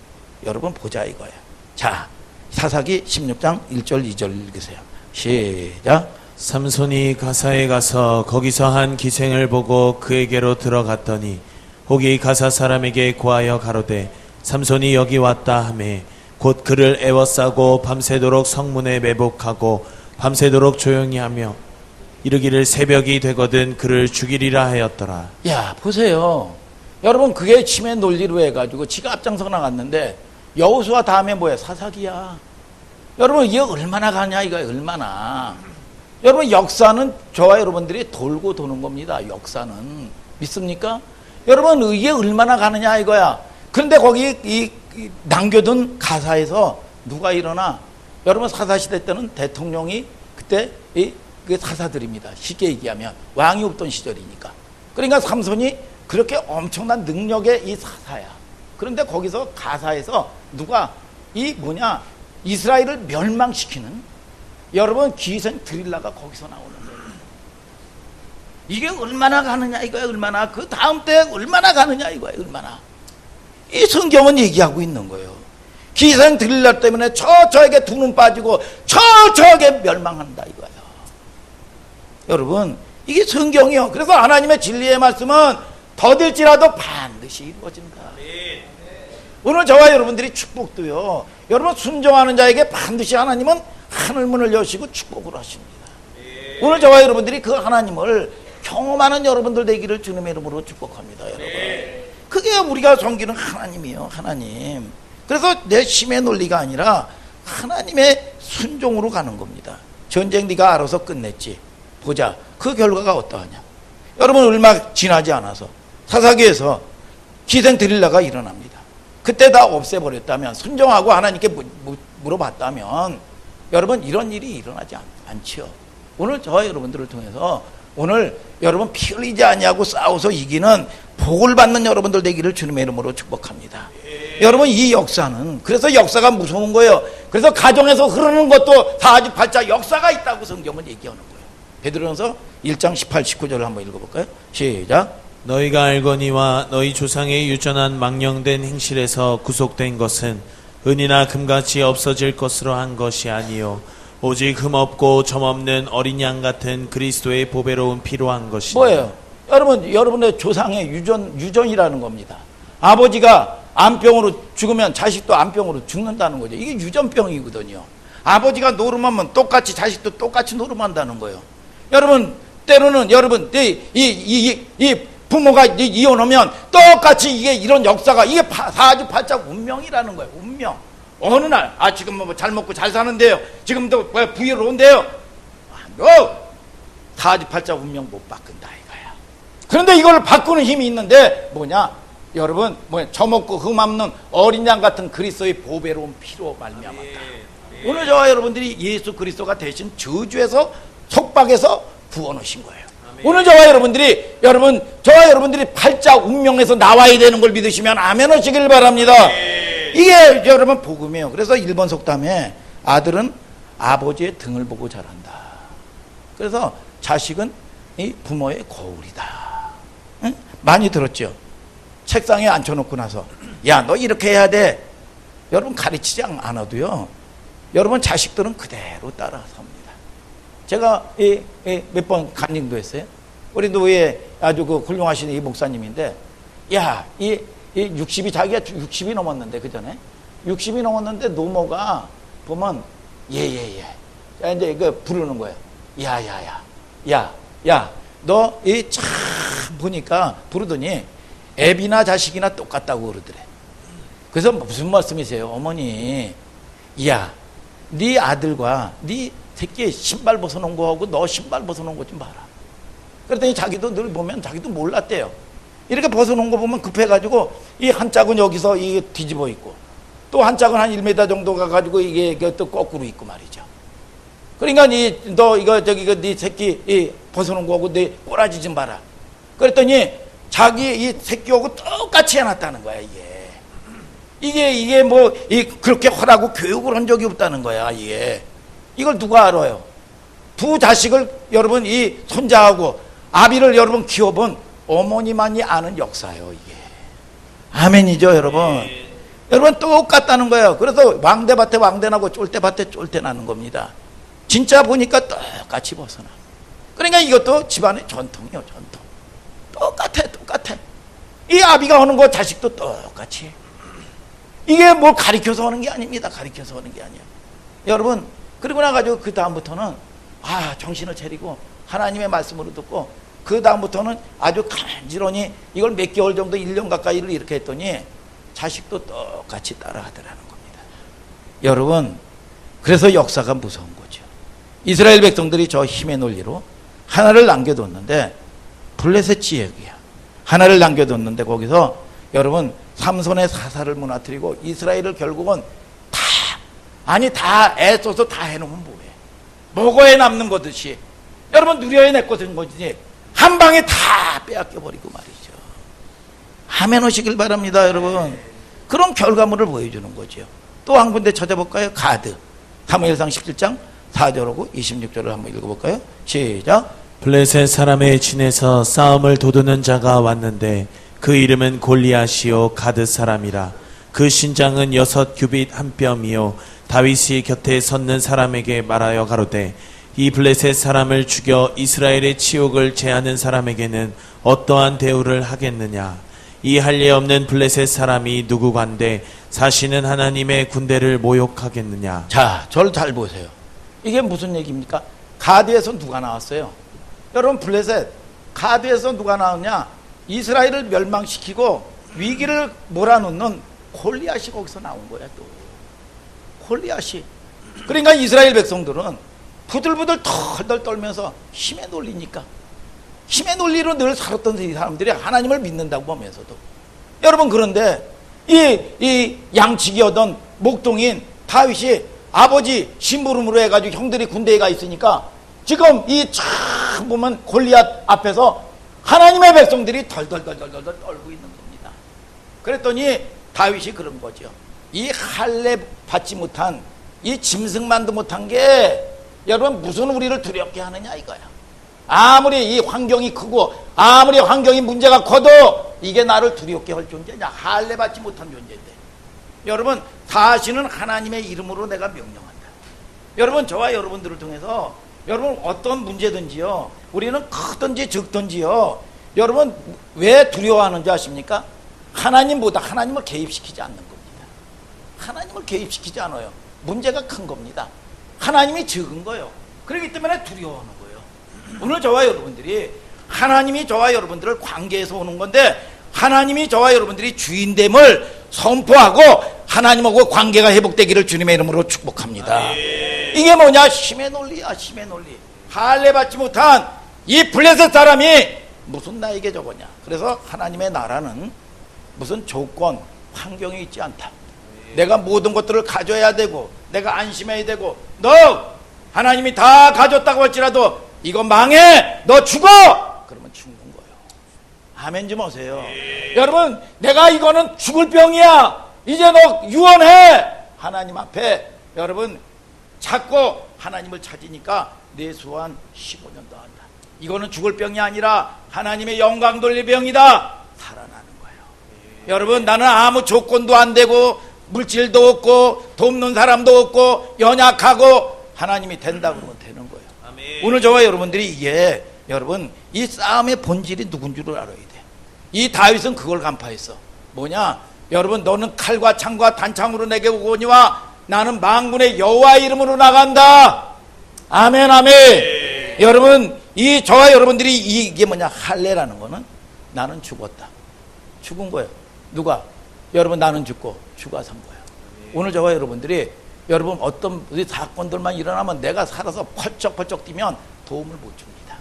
여러분 보자 이거예요. 자, 사사기 16장 1절 2절 읽으세요. 시작. 삼손이 가사에 가서 거기서 한 기생을 보고 그에게로 들어갔더니 혹이 가사 사람에게 고하여 가로되 삼손이 여기 왔다 하매 곧 그를 애워싸고 밤새도록 성문에 매복하고 밤새도록 조용히 하며 이르기를 새벽이 되거든 그를 죽이리라 하였더라. 야, 보세요. 여러분, 그게 침의 논리로 해가지고 지가 앞장서 나갔는데 여호수아 다음에 뭐야? 사사기야. 여러분, 이게 얼마나 가냐 이거야. 얼마나. 여러분, 역사는 저와 여러분들이 돌고 도는 겁니다. 역사는. 믿습니까? 여러분, 이게 얼마나 가느냐 이거야. 그런데 거기 이 남겨둔 가사에서 누가 일어나? 여러분, 사사시대 때는 대통령이 그때 그 사사들입니다. 쉽게 얘기하면 왕이 없던 시절이니까. 그러니까 삼손이 그렇게 엄청난 능력의 이 사사야. 그런데 거기서 가사에서 누가 이스라엘을 멸망시키는 여러분 기생 드릴라가 거기서 나오는 거예요. 이게 얼마나 가느냐 이거야. 얼마나. 그 다음 때 얼마나 가느냐 이거야. 얼마나. 이 성경은 얘기하고 있는 거예요. 기생 드릴라 때문에 저에게 두 눈 빠지고 저에게 멸망한다 이거야. 여러분, 이게 성경이요. 그래서 하나님의 진리의 말씀은 더딜지라도 반드시 이루어진다. 오늘 저와 여러분들이 축복도요, 여러분 순종하는 자에게 반드시 하나님은 하늘문을 여시고 축복을 하십니다. 오늘 저와 여러분들이 그 하나님을 경험하는 여러분들 되기를 주님의 이름으로 축복합니다. 여러분, 그게 우리가 섬기는 하나님이에요. 하나님. 그래서 내 힘의 논리가 아니라 하나님의 순종으로 가는 겁니다. 전쟁 네가 알아서 끝냈지. 보자. 그 결과가 어떠하냐. 여러분, 얼마 지나지 않아서 사사기에서 기생 드릴라가 일어납니다. 그때 다 없애버렸다면, 순종하고 하나님께 물어봤다면 여러분 이런 일이 일어나지 않지요. 오늘 저와 여러분들을 통해서 오늘 여러분 피 흘리지 아니하고 싸워서 이기는 복을 받는 여러분들 되기를 주님의 이름으로 축복합니다. 여러분 이 역사는, 그래서 역사가 무서운 거예요. 그래서 가정에서 흐르는 것도 사주팔자 역사가 있다고 성경은 얘기하는 거예요. 베드로전서 1장 18, 19절을 한번 읽어볼까요? 시작. 너희가 알거니와 너희 조상의 유전한 망령된 행실에서 구속된 것은 은이나 금같이 없어질 것으로 한 것이 아니요 오직 흠없고 점없는 어린 양 같은 그리스도의 보배로운 피로 한 것이니. 뭐예요? 여러분의 조상의 유전이라는 겁니다. 아버지가 암병으로 죽으면 자식도 암병으로 죽는다는 거죠. 이게 유전병이거든요. 아버지가 노름하면 똑같이 자식도 똑같이 노름한다는 거예요. 여러분 때로는 여러분 이 부모가 이혼하면 똑같이 이게 이런 역사가, 이게 사주팔자 운명이라는 거예요. 운명. 어느 날 지금 뭐 잘 먹고 잘 사는데요, 지금도 부유로운데요, 사주팔자 운명 못 바꾼다 이거야. 그런데 이걸 바꾸는 힘이 있는데 뭐냐? 여러분 저먹고 흠없는 어린 양 같은 그리스도의 보배로운 피로 말미암았다. 오늘 저와 여러분들이 예수 그리스도가 대신 저주에서 속박에서 구원하신 거예요. 오늘 저와 여러분들이 팔자 운명에서 나와야 되는 걸 믿으시면 아멘 하시길 바랍니다. 이게 여러분 복음이에요. 그래서 일본 속담에 아들은 아버지의 등을 보고 자란다. 그래서 자식은 이 부모의 거울이다. 응? 많이 들었죠? 책상에 앉혀놓고 나서 야, 너 이렇게 해야 돼. 여러분 가르치지 않아도요, 여러분 자식들은 그대로 따라섭니다. 제가 몇 번 간증도 했어요. 우리 노예 아주 그 훌륭하신 이 목사님인데, 야, 이 60이, 자기가 60이 넘었는데, 그 전에 60이 넘었는데 노모가 보면 예예예, 이제 그 부르는 거예요. 야, 너 이 참 보니까 부르더니 애비나 자식이나 똑같다고 그러더래. 그래서 무슨 말씀이세요? 어머니, 야, 네 아들과 네 새끼 신발 벗어놓은 거하고 너 신발 벗어놓은 거 좀 봐라. 그랬더니 자기도 늘 보면 자기도 몰랐대요. 이렇게 벗어놓은 거 보면 급해가지고 이 한 짝은 여기서 이게 뒤집어 있고, 또 한 짝은 한 1m 정도 가가지고 이게 또 거꾸로 있고 말이죠. 그러니까 너 이거 네 새끼 벗어놓은 거하고 네 꼬라지 좀 봐라. 그랬더니 자기 이 새끼하고 똑같이 해놨다는 거야. 이게 뭐 그렇게 하라고 교육을 한 적이 없다는 거야. 이걸 누가 알아요? 두 자식을 여러분 이 손자하고 아비를 여러분 키워본 어머니만이 아는 역사예요. 이게 아멘이죠, 여러분. 여러분 똑같다는 거예요. 그래서 왕대밭에 왕대나고 쫄대밭에 쫄대나는 겁니다. 진짜 보니까 똑같이 벗어나. 그러니까 이것도 집안의 전통이에요. 전통. 똑같아. 이 아비가 하는 거 자식도 똑같이 해. 이게 뭐 가르쳐서 하는 게 아닙니다. 가르쳐서 하는 게 아니에요. 여러분, 그리고 나가지고 그 다음부터는 정신을 차리고 하나님의 말씀으로 듣고, 그 다음부터는 아주 간지런히 이걸 몇 개월 정도, 1년 가까이를 이렇게 했더니 자식도 똑같이 따라하더라는 겁니다. 여러분, 그래서 역사가 무서운 거죠. 이스라엘 백성들이 저 힘의 논리로 하나를 남겨뒀는데, 블레셋 지역이야. 하나를 남겨뒀는데 거기서 여러분 삼손의 사사를 무너뜨리고 이스라엘을 결국은 다 애써서 다 해놓으면 뭐해? 먹어야 남는 거듯이 여러분 누려야 내 것인 거지. 한 방에 다 빼앗겨버리고 말이죠. 아멘 하시길 바랍니다, 여러분. 그런 결과물을 보여주는 거죠. 또 한 군데 찾아볼까요? 가드. 사무엘상 17장 4절하고 26절을 한번 읽어볼까요? 시작. 블레셋 사람의 진에서 싸움을 도두는 자가 왔는데 그 이름은 골리앗이요 가드 사람이라. 그 신장은 6규빗 한 뼘이요 다윗이 곁에 섰는 사람에게 말하여 가로되 이 블레셋 사람을 죽여 이스라엘의 치욕을 제하는 사람에게는 어떠한 대우를 하겠느냐. 이 할례 없는 블레셋 사람이 누구간데 사시는 하나님의 군대를 모욕하겠느냐. 자, 저를 잘 보세요. 이게 무슨 얘기입니까? 가드에서 누가 나왔어요? 여러분, 블레셋 가드에서 누가 나왔냐? 이스라엘을 멸망시키고 위기를 몰아넣는 골리앗이 거기서 나온 거야. 또 골리앗이. 그러니까 이스라엘 백성들은 부들부들 덜덜 떨면서 힘에 놀리니까 힘의 논리로 늘 살았던 이 사람들이 하나님을 믿는다고 보면서도. 여러분, 그런데 이 양치기하던 목동인 다윗이 아버지 심부름으로 해가지고 형들이 군대에 가 있으니까 지금 이 참 보면 골리앗 앞에서 하나님의 백성들이 덜덜덜덜 떨고 있는 겁니다. 그랬더니 다윗이 그런 거죠. 이 할례 받지 못한, 이 짐승만도 못한 게 여러분 무슨 우리를 두렵게 하느냐 이거야. 아무리 이 환경이 크고 아무리 환경이 문제가 커도 이게 나를 두렵게 할 존재냐? 할례 받지 못한 존재인데. 여러분, 다시는 하나님의 이름으로 내가 명령한다. 여러분, 저와 여러분들을 통해서 여러분 어떤 문제든지요, 우리는 크든지 적든지요, 여러분 왜 두려워하는지 아십니까? 하나님보다 하나님을 개입시키지 않는 겁니다. 하나님을 개입시키지 않아요. 문제가 큰 겁니다. 하나님이 적은 거예요. 그렇기 때문에 두려워하는 거예요. 오늘 저와 여러분들이, 하나님이 저와 여러분들을 관계에서 오는 건데, 하나님이 저와 여러분들이 주인됨을 선포하고 하나님하고 관계가 회복되기를 주님의 이름으로 축복합니다. 이게 뭐냐? 힘의 논리야, 힘의 논리. 할례 받지 못한 이 블레셋 사람이 무슨 나에게 저거냐? 그래서 하나님의 나라는 무슨 조건, 환경이 있지 않다. 내가 모든 것들을 가져야 되고 내가 안심해야 되고, 너 하나님이 다 가졌다고 할지라도 이거 망해, 너 죽어, 그러면 죽는 거예요. 아멘 좀 하세요. 여러분, 내가 이거는 죽을 병이야, 이제 너 유언해, 하나님 앞에 여러분 자꾸 하나님을 찾으니까 내 수한 15년도 한다. 이거는 죽을 병이 아니라 하나님의 영광 돌릴 병이다. 살아나는 거예요. 여러분, 나는 아무 조건도 안 되고 물질도 없고 돕는 사람도 없고 연약하고 하나님이 된다 그러면 되는 거예요. 아멘. 오늘 저와 여러분들이 이게, 여러분 이 싸움의 본질이 누군 줄을 알아야 돼. 이 다윗은 그걸 간파했어. 뭐냐? 여러분, 너는 칼과 창과 단창으로 내게 오거니와 나는 만군의 여호와의 이름으로 나간다. 아멘, 아멘. 여러분, 이 저와 여러분들이 이게 뭐냐? 할례라는 거는 나는 죽었다. 죽은 거예요. 누가? 여러분, 나는 죽고 죽어 산 거예요. 오늘 저와 여러분들이, 여러분 어떤 사건들만 일어나면 내가 살아서 펄쩍펄쩍 뛰면 도움을 못 줍니다.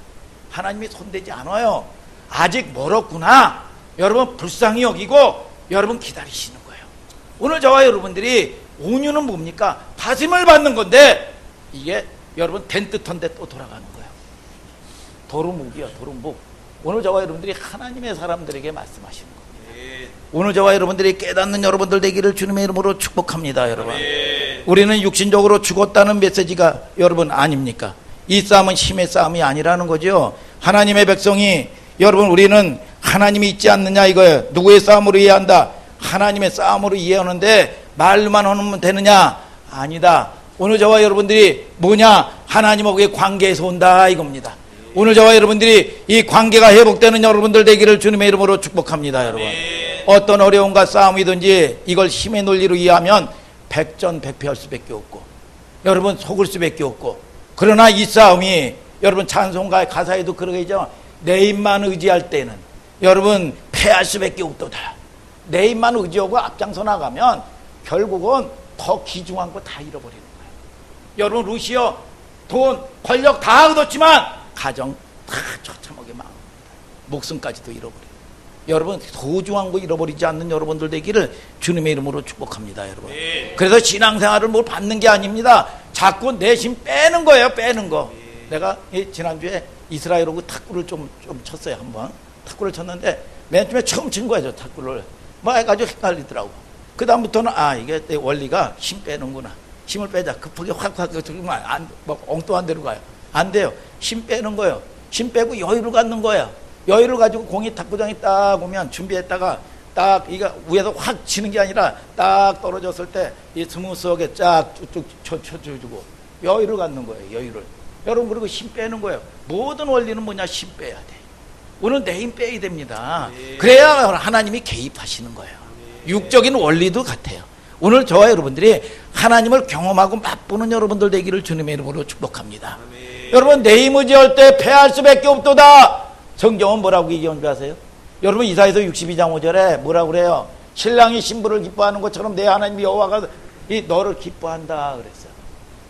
하나님이 손대지 않아요. 아직 멀었구나, 여러분 불쌍히 여기고 여러분 기다리시는 거예요. 오늘 저와 여러분들이 온유는 뭡니까? 다짐을 받는 건데, 이게 여러분 된 듯한데 또 돌아가는 거예요. 도루묵이요, 도루묵. 오늘 저와 여러분들이 하나님의 사람들에게 말씀하시는 겁니다. 오늘 저와 여러분들이 깨닫는 여러분들 되기를 주님의 이름으로 축복합니다. 여러분, 우리는 육신적으로 죽었다는 메시지가 여러분 아닙니까? 이 싸움은 힘의 싸움이 아니라는 거죠. 하나님의 백성이, 여러분 우리는 하나님이 있지 않느냐 이거예요. 누구의 싸움으로 이해한다? 하나님의 싸움으로 이해하는데 말로만 하면 되느냐? 아니다. 오늘 저와 여러분들이 뭐냐? 하나님하고의 관계에서 온다 이겁니다. 오늘 저와 여러분들이 이 관계가 회복되는 여러분들 되기를 주님의 이름으로 축복합니다. 여러분, 어떤 어려움과 싸움이든지 이걸 힘의 논리로 이해하면 백전백패할 수밖에 없고, 여러분 속을 수밖에 없고, 그러나 이 싸움이, 여러분 찬송가의 가사에도 그러겠죠. 내 힘만 의지할 때는 여러분 패할 수밖에 없도다. 내 힘만 의지하고 앞장서 나가면 결국은 더 귀중한 거 다 잃어버리는 거예요. 여러분, 루시오 돈 권력 다 얻었지만 가정 다 처참하게 망합니다. 목숨까지도 잃어버려요. 여러분, 소중한 거 잃어버리지 않는 여러분들 되기를 주님의 이름으로 축복합니다. 여러분, 그래서 신앙생활을 뭘 받는 게 아닙니다. 자꾸 내 힘 빼는 거예요. 빼는 거. 내가 지난주에 이스라엘하고 탁구를 좀 쳤어요. 한번 탁구를 쳤는데 맨 처음에 처음 친 거예요. 탁구를 뭐 해가지고 헷갈리더라고. 그 다음부터는 이게 내 원리가 힘 빼는구나. 힘을 빼자. 급하게 확 들으면 뭐 엉뚱한 데로 가요. 안 돼요. 힘 빼는 거예요. 힘 빼고 여유를 갖는 거야. 여유를 가지고 공이 탁구장에 딱 오면 준비했다가 딱 이거 위에서 확 치는 게 아니라 딱 떨어졌을 때 이 스무스하게 쫙 쭉쭉 쳐주고 여유를 갖는 거예요. 여유를. 여러분, 그리고 힘 빼는 거예요. 모든 원리는 뭐냐? 힘 빼야 돼. 오늘 내 힘 빼야 됩니다. 그래야 하나님이 개입하시는 거예요. 육적인 원리도 같아요. 오늘 저와 여러분들이 하나님을 경험하고 맛보는 여러분들 되기를 주님의 이름으로 축복합니다. 여러분, 내 힘 의지할 때 패할 수밖에 없도다. 성경은 뭐라고 얘기하는 줄 아세요? 여러분, 이사야서 62장 5절에 뭐라고 그래요? 신랑이 신부를 기뻐하는 것처럼 내 하나님 여호와가 너를 기뻐한다 그랬어요.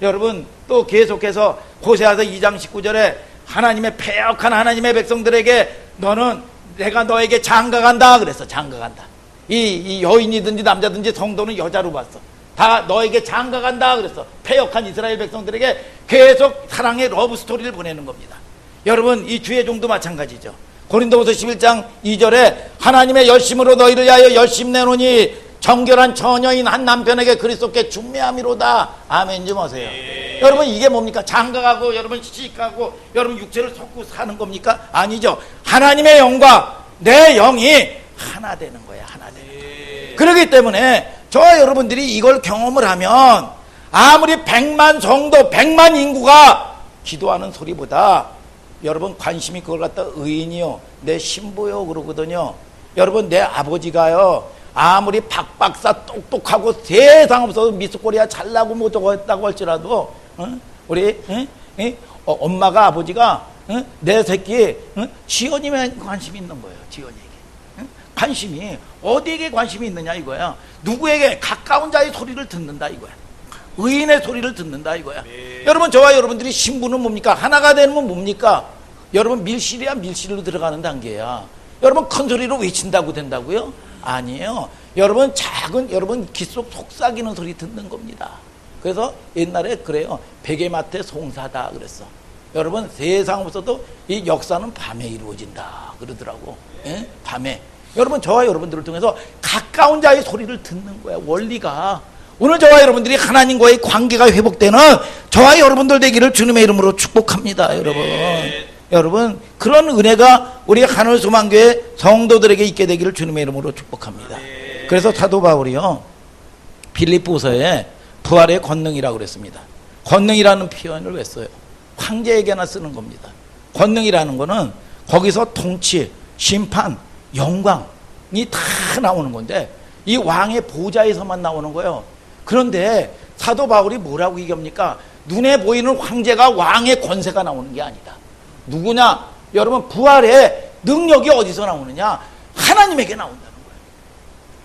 여러분, 또 계속해서 호세아서 2장 19절에 하나님의 패역한 하나님의 백성들에게 너는 내가 너에게 장가간다 그랬어. 장가간다. 이 여인이든지 남자든지 성도는 여자로 봤어. 다 너에게 장가간다 그랬어. 패역한 이스라엘 백성들에게 계속 사랑의 러브 스토리를 보내는 겁니다. 여러분, 이 주의 종도 마찬가지죠. 고린도후서 11장 2절에 하나님의 열심으로 너희를 위하여 열심 내노니 정결한 처녀인 한 남편에게 그리스도께 중매함이로다. 아멘 좀 하세요. 여러분, 이게 뭡니까? 장가가고 여러분 시집가고 여러분 육체를 섞고 사는 겁니까? 아니죠. 하나님의 영과 내 영이 하나 되는 거예요. 하나 되는 거예요. 그렇기 때문에 저와 여러분들이 이걸 경험을 하면 아무리 100만 성도 100만 인구가 기도하는 소리보다 여러분 관심이 그걸 갖다 의인이요 내 신부요 그러거든요. 여러분, 내 아버지가요 아무리 박박사 똑똑하고 세상 없어도 미스코리아 잘나고 못하고 할지라도 우리 엄마가 아버지가 내 새끼 지연이에 관심이 있는 거예요. 지연이에게 관심이 어디에게 관심이 있느냐 이거야. 누구에게? 가까운 자의 소리를 듣는다 이거야. 의인의 소리를 듣는다 이거야. 여러분, 저와 여러분들이 신부는 뭡니까? 하나가 되면 뭡니까? 여러분, 밀실이야 밀실로 들어가는 단계야. 여러분, 큰 소리로 외친다고 된다고요? 아니에요. 여러분, 작은 여러분 귓속 속삭이는 소리 듣는 겁니다. 그래서 옛날에 그래요. 베개맡에 송사다 그랬어. 여러분, 세상 없어도 이 역사는 밤에 이루어진다 그러더라고. 예? 밤에. 여러분, 저와 여러분들을 통해서 가까운 자의 소리를 듣는 거야. 원리가. 오늘 저와 여러분들이 하나님과의 관계가 회복되는 저와 여러분들 되기를 주님의 이름으로 축복합니다. 여러분. 여러분, 그런 은혜가 우리 하늘소망교회 성도들에게 있게 되기를 주님의 이름으로 축복합니다. 그래서 사도 바울이요 빌립보서에 부활의 권능이라고 그랬습니다. 권능이라는 표현을 왜 써요? 황제에게나 쓰는 겁니다. 권능이라는 거는 거기서 통치, 심판, 영광이 다 나오는 건데 이 왕의 보좌에서만 나오는 거예요. 그런데 사도 바울이 뭐라고 얘기합니까? 눈에 보이는 황제가 왕의 권세가 나오는 게 아니다. 누구냐? 여러분, 부활의 능력이 어디서 나오느냐? 하나님에게 나온다는 거예요.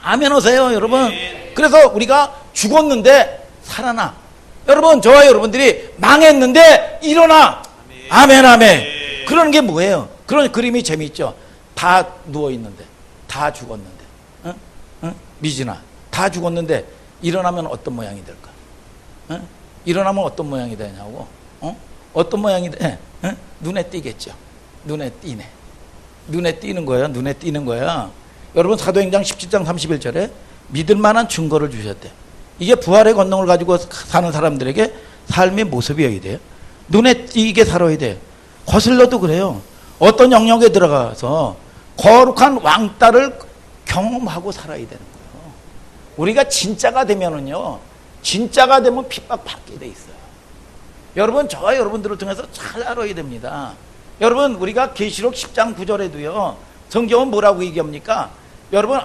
아멘 하세요, 여러분. 그래서 우리가 죽었는데 살아나. 여러분, 저와 여러분들이 망했는데 일어나. 아멘, 아멘. 그러는 게 뭐예요? 그런 그림이 재미있죠. 다 누워있는데, 다 죽었는데, 미진아, 다 죽었는데 일어나면 어떤 모양이 될까? 일어나면 어떤 모양이 되냐고? 어떤 모양이 돼? 눈에 띄겠죠. 눈에 띄네. 눈에 띄는 거예요. 눈에 띄는 거야. 여러분, 사도행전 17장 31절에 믿을 만한 증거를 주셨대. 이게 부활의 권능을 가지고 사는 사람들에게 삶의 모습이어야 돼요. 눈에 띄게 살아야 돼요. 거슬러도 그래요. 어떤 영역에 들어가서 거룩한 왕따를 경험하고 살아야 되는 거예요. 우리가 진짜가 되면은요, 진짜가 되면 핍박 받게 돼 있어요. 여러분, 저와 여러분들을 통해서 잘 알아야 됩니다. 여러분, 우리가 계시록 10장 9절에도요 성경은 뭐라고 얘기합니까? 여러분,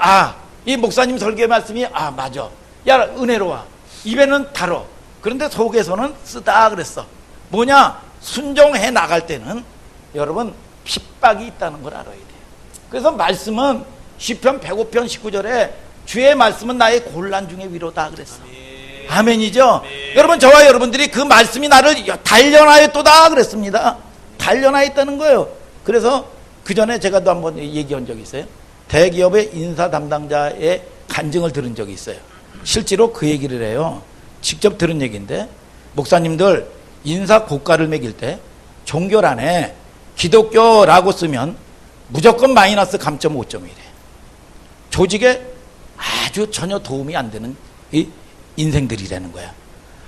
이 목사님 설교 말씀이 맞아, 야 은혜로워, 입에는 달어, 그런데 속에서는 쓰다 그랬어. 뭐냐? 순종해 나갈 때는 여러분 핍박이 있다는 걸 알아야 돼요. 그래서 말씀은 시편 105편 19절에 주의 말씀은 나의 곤란 중에 위로다 그랬어. 아멘이죠? 여러분, 저와 여러분들이 그 말씀이 나를 단련하였도다 그랬습니다. 단련하였다는 거예요. 그래서 그 전에 제가 또 한번 얘기한 적이 있어요. 대기업의 인사 담당자의 간증을 들은 적이 있어요. 실제로 그 얘기를 해요. 직접 들은 얘기인데, 목사님들 인사 고가를 매길 때 종교란에 기독교라고 쓰면 무조건 마이너스 감점 5점이래. 조직에 아주 전혀 도움이 안 되는 이 인생들이라는 거야.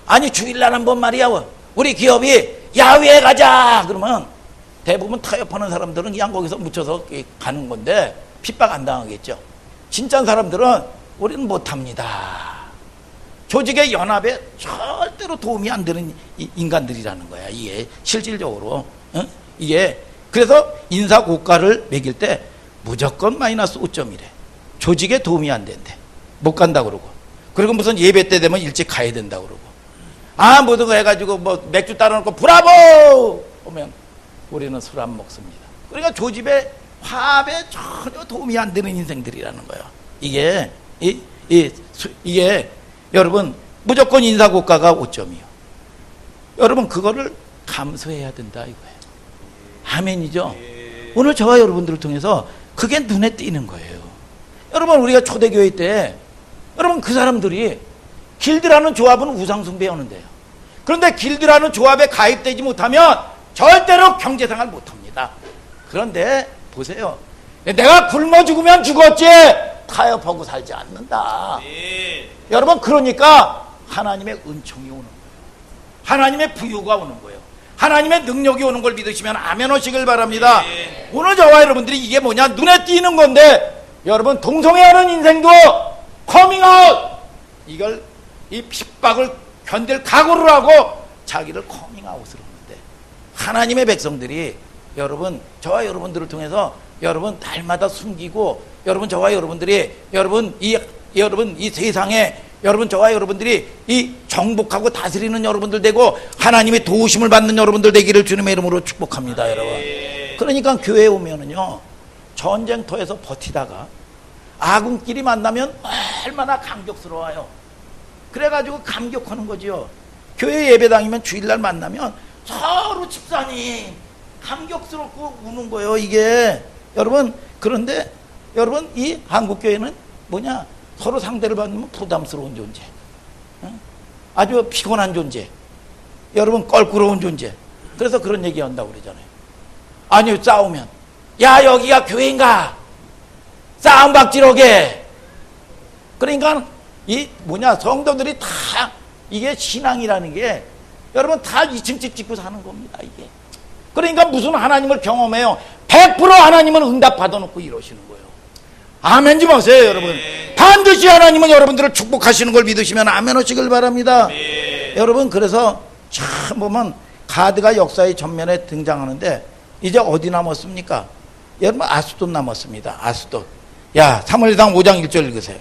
아니, 주일날 한번 말이야, 우리 기업이 야외에 가자 그러면 대부분 타협하는 사람들은 그냥 거기서 묻혀서 가는 건데 핍박 안 당하겠죠. 진짜 사람들은 우리는 못합니다. 조직의 연합에 절대로 도움이 안 되는 인간들이라는 거야. 이게 실질적으로. 이게 그래서 인사 고가를 매길 때 무조건 마이너스 5점이래. 조직에 도움이 안 된대. 못 간다 그러고. 그리고 무슨 예배 때 되면 일찍 가야 된다 그러고. 모든 거 해가지고 뭐 맥주 따라놓고 브라보! 오면 우리는 술 안 먹습니다. 그러니까 조직의 화합에 전혀 도움이 안 되는 인생들이라는 거예요. 이게 여러분 무조건 인사고가가 5점이요. 여러분 그거를 감수해야 된다 이거예요. 아멘이죠. 오늘 저와 여러분들을 통해서 그게 눈에 띄는 거예요. 여러분 우리가 초대교회 때 여러분 그 사람들이 길드라는 조합은 우상숭배하는데요. 그런데 길드라는 조합에 가입되지 못하면 절대로 경제생활 못합니다. 그런데 보세요. 내가 굶어 죽으면 죽었지 타협하고 살지 않는다. 여러분 그러니까 하나님의 은총이 오는 거예요. 하나님의 부유가 오는 거예요. 하나님의 능력이 오는 걸 믿으시면 아멘 하시길 바랍니다. 오늘 저와 여러분들이 이게 뭐냐 눈에 띄는 건데 여러분 동성애하는 인생도 커밍아웃 이걸 이 핍박을 견딜 각오를 하고 자기를 커밍아웃을 하는데 하나님의 백성들이 여러분 저와 여러분들을 통해서 여러분 날마다 숨기고 여러분 저와 여러분들이 여러분 이 세상에 여러분 저와 여러분들이 이 정복하고 다스리는 여러분들 되고 하나님의 도우심을 받는 여러분들 되기를 주님의 이름으로 축복합니다. 여러분 그러니까 교회에 오면은요 전쟁터에서 버티다가 아군끼리 만나면 얼마나 감격스러워요. 그래가지고 감격하는 거지요. 교회 예배당이면 주일날 만나면 서로 집사님 감격스럽고 우는 거예요. 이게 여러분 그런데 여러분 이 한국교회는 뭐냐 서로 상대를 받으면 부담스러운 존재, 아주 피곤한 존재, 여러분 껄끄러운 존재. 그래서 그런 얘기 한다고 그러잖아요. 아니 싸우면 야 여기가 교회인가 싸움 박지러게. 그러니까 이 뭐냐 성도들이 다 이게 신앙이라는 게 여러분 다 2층 집 짓고 사는 겁니다. 이게 그러니까 무슨 하나님을 경험해요. 100% 하나님은 응답 받아놓고 이러시는 거예요. 아멘 좀 하세요. 여러분 반드시 하나님은 여러분들을 축복하시는 걸 믿으시면 아멘 하시길 바랍니다. 여러분 그래서 참 보면 가드가 역사의 전면에 등장하는데 이제 어디 남았습니까? 여러분 아스돗 남았습니다. 아스돗. 야 사무엘상 5장 1절 읽으세요.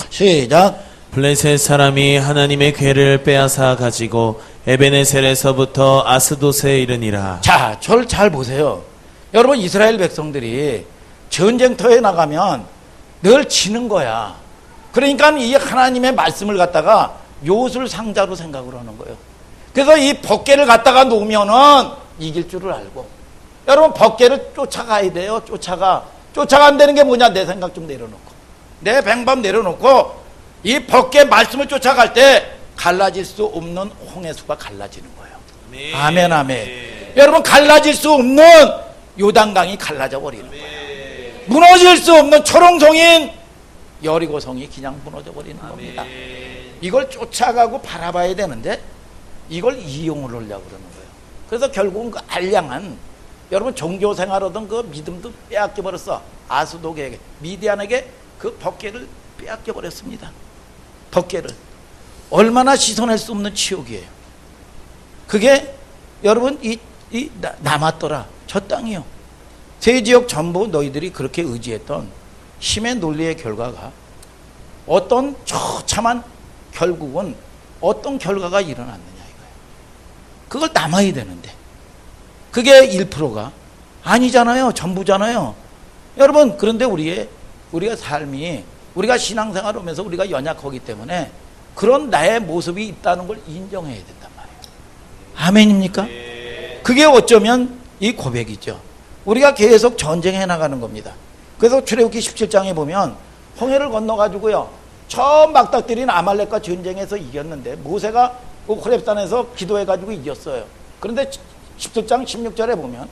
시작. 블레셋 사람이 하나님의 궤를 빼앗아 가지고 에베네셀에서부터 아스돗에 이르니라. 자, 저를 잘 보세요. 여러분 이스라엘 백성들이 전쟁터에 나가면 늘 지는 거야. 그러니까 이 하나님의 말씀을 갖다가 요술 상자로 생각을 하는 거예요. 그래서 이 법궤를 갖다가 놓으면은 이길 줄을 알고 여러분 법궤를 쫓아가야 돼요. 쫓아간다는 게 뭐냐 내 생각 좀 내려놓고 내 백밤 내려놓고 이 법궤 말씀을 쫓아갈 때 갈라질 수 없는 홍해수가 갈라지는 거예요. 아멘 아멘. 여러분 갈라질 수 없는 요단강이 갈라져 버리는 거예요. 무너질 수 없는 초롱성인 여리고성이 그냥 무너져 버리는 겁니다. 이걸 쫓아가고 바라봐야 되는데 이걸 이용을 하려고 그러는 거예요. 그래서 결국은 그 알량한 여러분 종교생활하던 그 믿음도 빼앗겨 버렸어. 아스돗에게 미디안에게 그 법궤를 빼앗겨 버렸습니다. 법궤를 얼마나 씻어낼 수 없는 치욕이에요. 그게 여러분 이 남았더라. 저 땅이요. 세 지역 전부 너희들이 그렇게 의지했던 힘의 논리의 결과가 어떤 처참한 결국은 어떤 결과가 일어났느냐 이거예요. 그걸 남아야 되는데 그게 1%가 아니잖아요. 전부잖아요. 여러분 그런데 우리가 삶이 우리가 신앙생활을 하면서 우리가 연약하기 때문에 그런 나의 모습이 있다는 걸 인정해야 된단 말이에요. 아멘입니까? 그게 어쩌면 이 고백이죠. 우리가 계속 전쟁해 나가는 겁니다. 그래서 출애굽기 17장에 보면 홍해를 건너가지고요 처음 막닥들인 아말렉과 전쟁에서 이겼는데 모세가 그 호렙산에서 기도해가지고 이겼어요. 그런데 17장 16절에 보면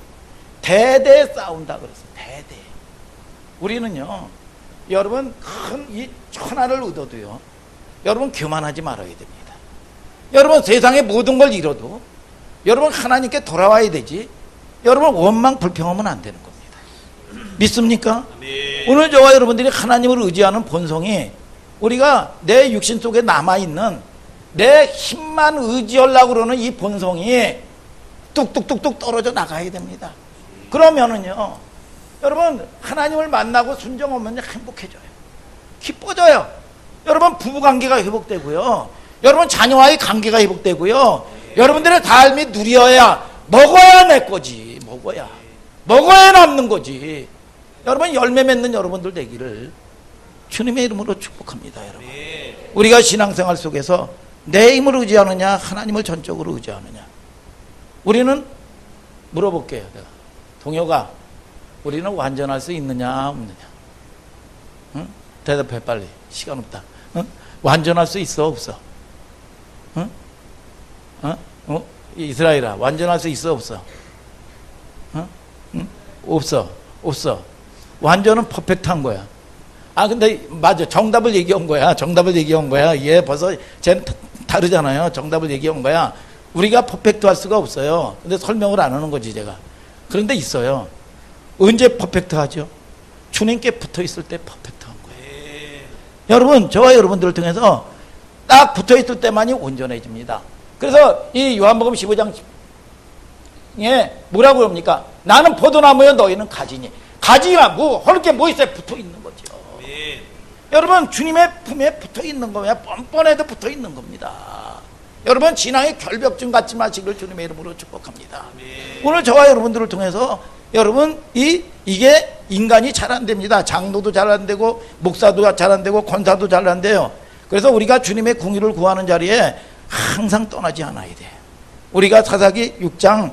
대대 싸운다 그랬어요. 대대. 우리는요 여러분 큰 이 천하를 얻어도요 여러분 교만하지 말아야 됩니다. 여러분 세상의 모든 걸 잃어도 여러분 하나님께 돌아와야 되지 여러분 원망 불평하면 안 되는 겁니다. 믿습니까? 오늘 저와 여러분들이 하나님을 의지하는 본성이 우리가 내 육신 속에 남아있는 내 힘만 의지하려고 그러는 이 본성이 뚝뚝뚝뚝 떨어져 나가야 됩니다. 그러면은요 여러분 하나님을 만나고 순종하면 행복해져요. 기뻐져요. 여러분 부부관계가 회복되고요 여러분 자녀와의 관계가 회복되고요 여러분들의 삶이 누려야 먹어야 내 거지. 먹어야 남는 거지. 여러분 열매 맺는 여러분들 되기를 주님의 이름으로 축복합니다. 여러분 우리가 신앙생활 속에서 내 힘을 의지하느냐 하나님을 전적으로 의지하느냐 우리는 물어볼게요. 내가 동혁아, 우리는 완전할 수 있느냐 없느냐? 응? 대답해 빨리. 시간 없다. 응? 완전할 수 있어 없어? 응? 이스라엘아, 완전할 수 있어 없어? 응? 없어. 완전은 퍼펙트한 거야. 근데 맞아. 정답을 얘기한 거야. 얘 벌써 쟤는 다르잖아요. 정답을 얘기한 거야. 우리가 퍼펙트 할 수가 없어요. 근데 설명을 안 하는 거지 제가. 그런데 있어요. 언제 퍼펙트 하죠? 주님께 붙어 있을 때 퍼펙트 한 거예요. 여러분, 저와 여러분들을 통해서 딱 붙어 있을 때만이 온전해집니다. 그래서 이 요한복음 15장에 뭐라고 그럽니까? 나는 포도나무여 너희는 가지니. 가지나 헐 게 뭐 있어요? 붙어 있는 거죠. 여러분, 주님의 품에 붙어 있는 거야. 뻔뻔해도 붙어 있는 겁니다. 여러분, 신앙의 결벽증 갖지 마시기를 주님의 이름으로 축복합니다. 오늘 저와 여러분들을 통해서 여러분, 이게 인간이 잘 안 됩니다. 장로도 잘 안 되고 목사도 잘 안 되고 권사도 잘 안 돼요. 그래서 우리가 주님의 궁의를 구하는 자리에 항상 떠나지 않아야 돼. 우리가 사사기 6장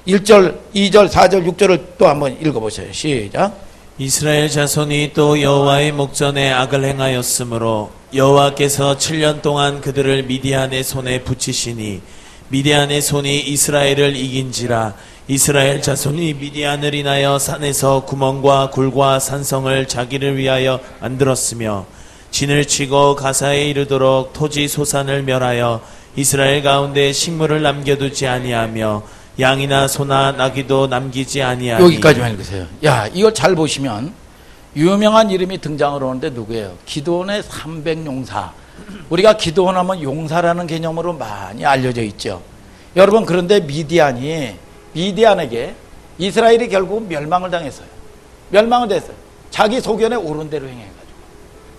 1절, 2절, 4절, 6절을 또 한번 읽어보세요. 시작. 이스라엘 자손이 또 여호와의 목전에 악을 행하였으므로 여호와께서 7년 동안 그들을 미디안의 손에 붙이시니 미디안의 손이 이스라엘을 이긴지라. 이스라엘 자손이 미디안을 인하여 산에서 구멍과 굴과 산성을 자기를 위하여 만들었으며 진을 치고 가사에 이르도록 토지 소산을 멸하여 이스라엘 가운데 식물을 남겨두지 아니하며 양이나 소나 나귀도 남기지 아니하니. 여기까지만 읽으세요. 야, 이걸 잘 보시면 유명한 이름이 등장을 하는데 누구예요? 기드온의 300용사. 우리가 기드온 하면 용사라는 개념으로 많이 알려져 있죠. 여러분, 그런데 미디안에게 이스라엘이 결국 멸망을 당했어요. 멸망을 됐어요. 자기 소견에 옳은 대로 행해가지고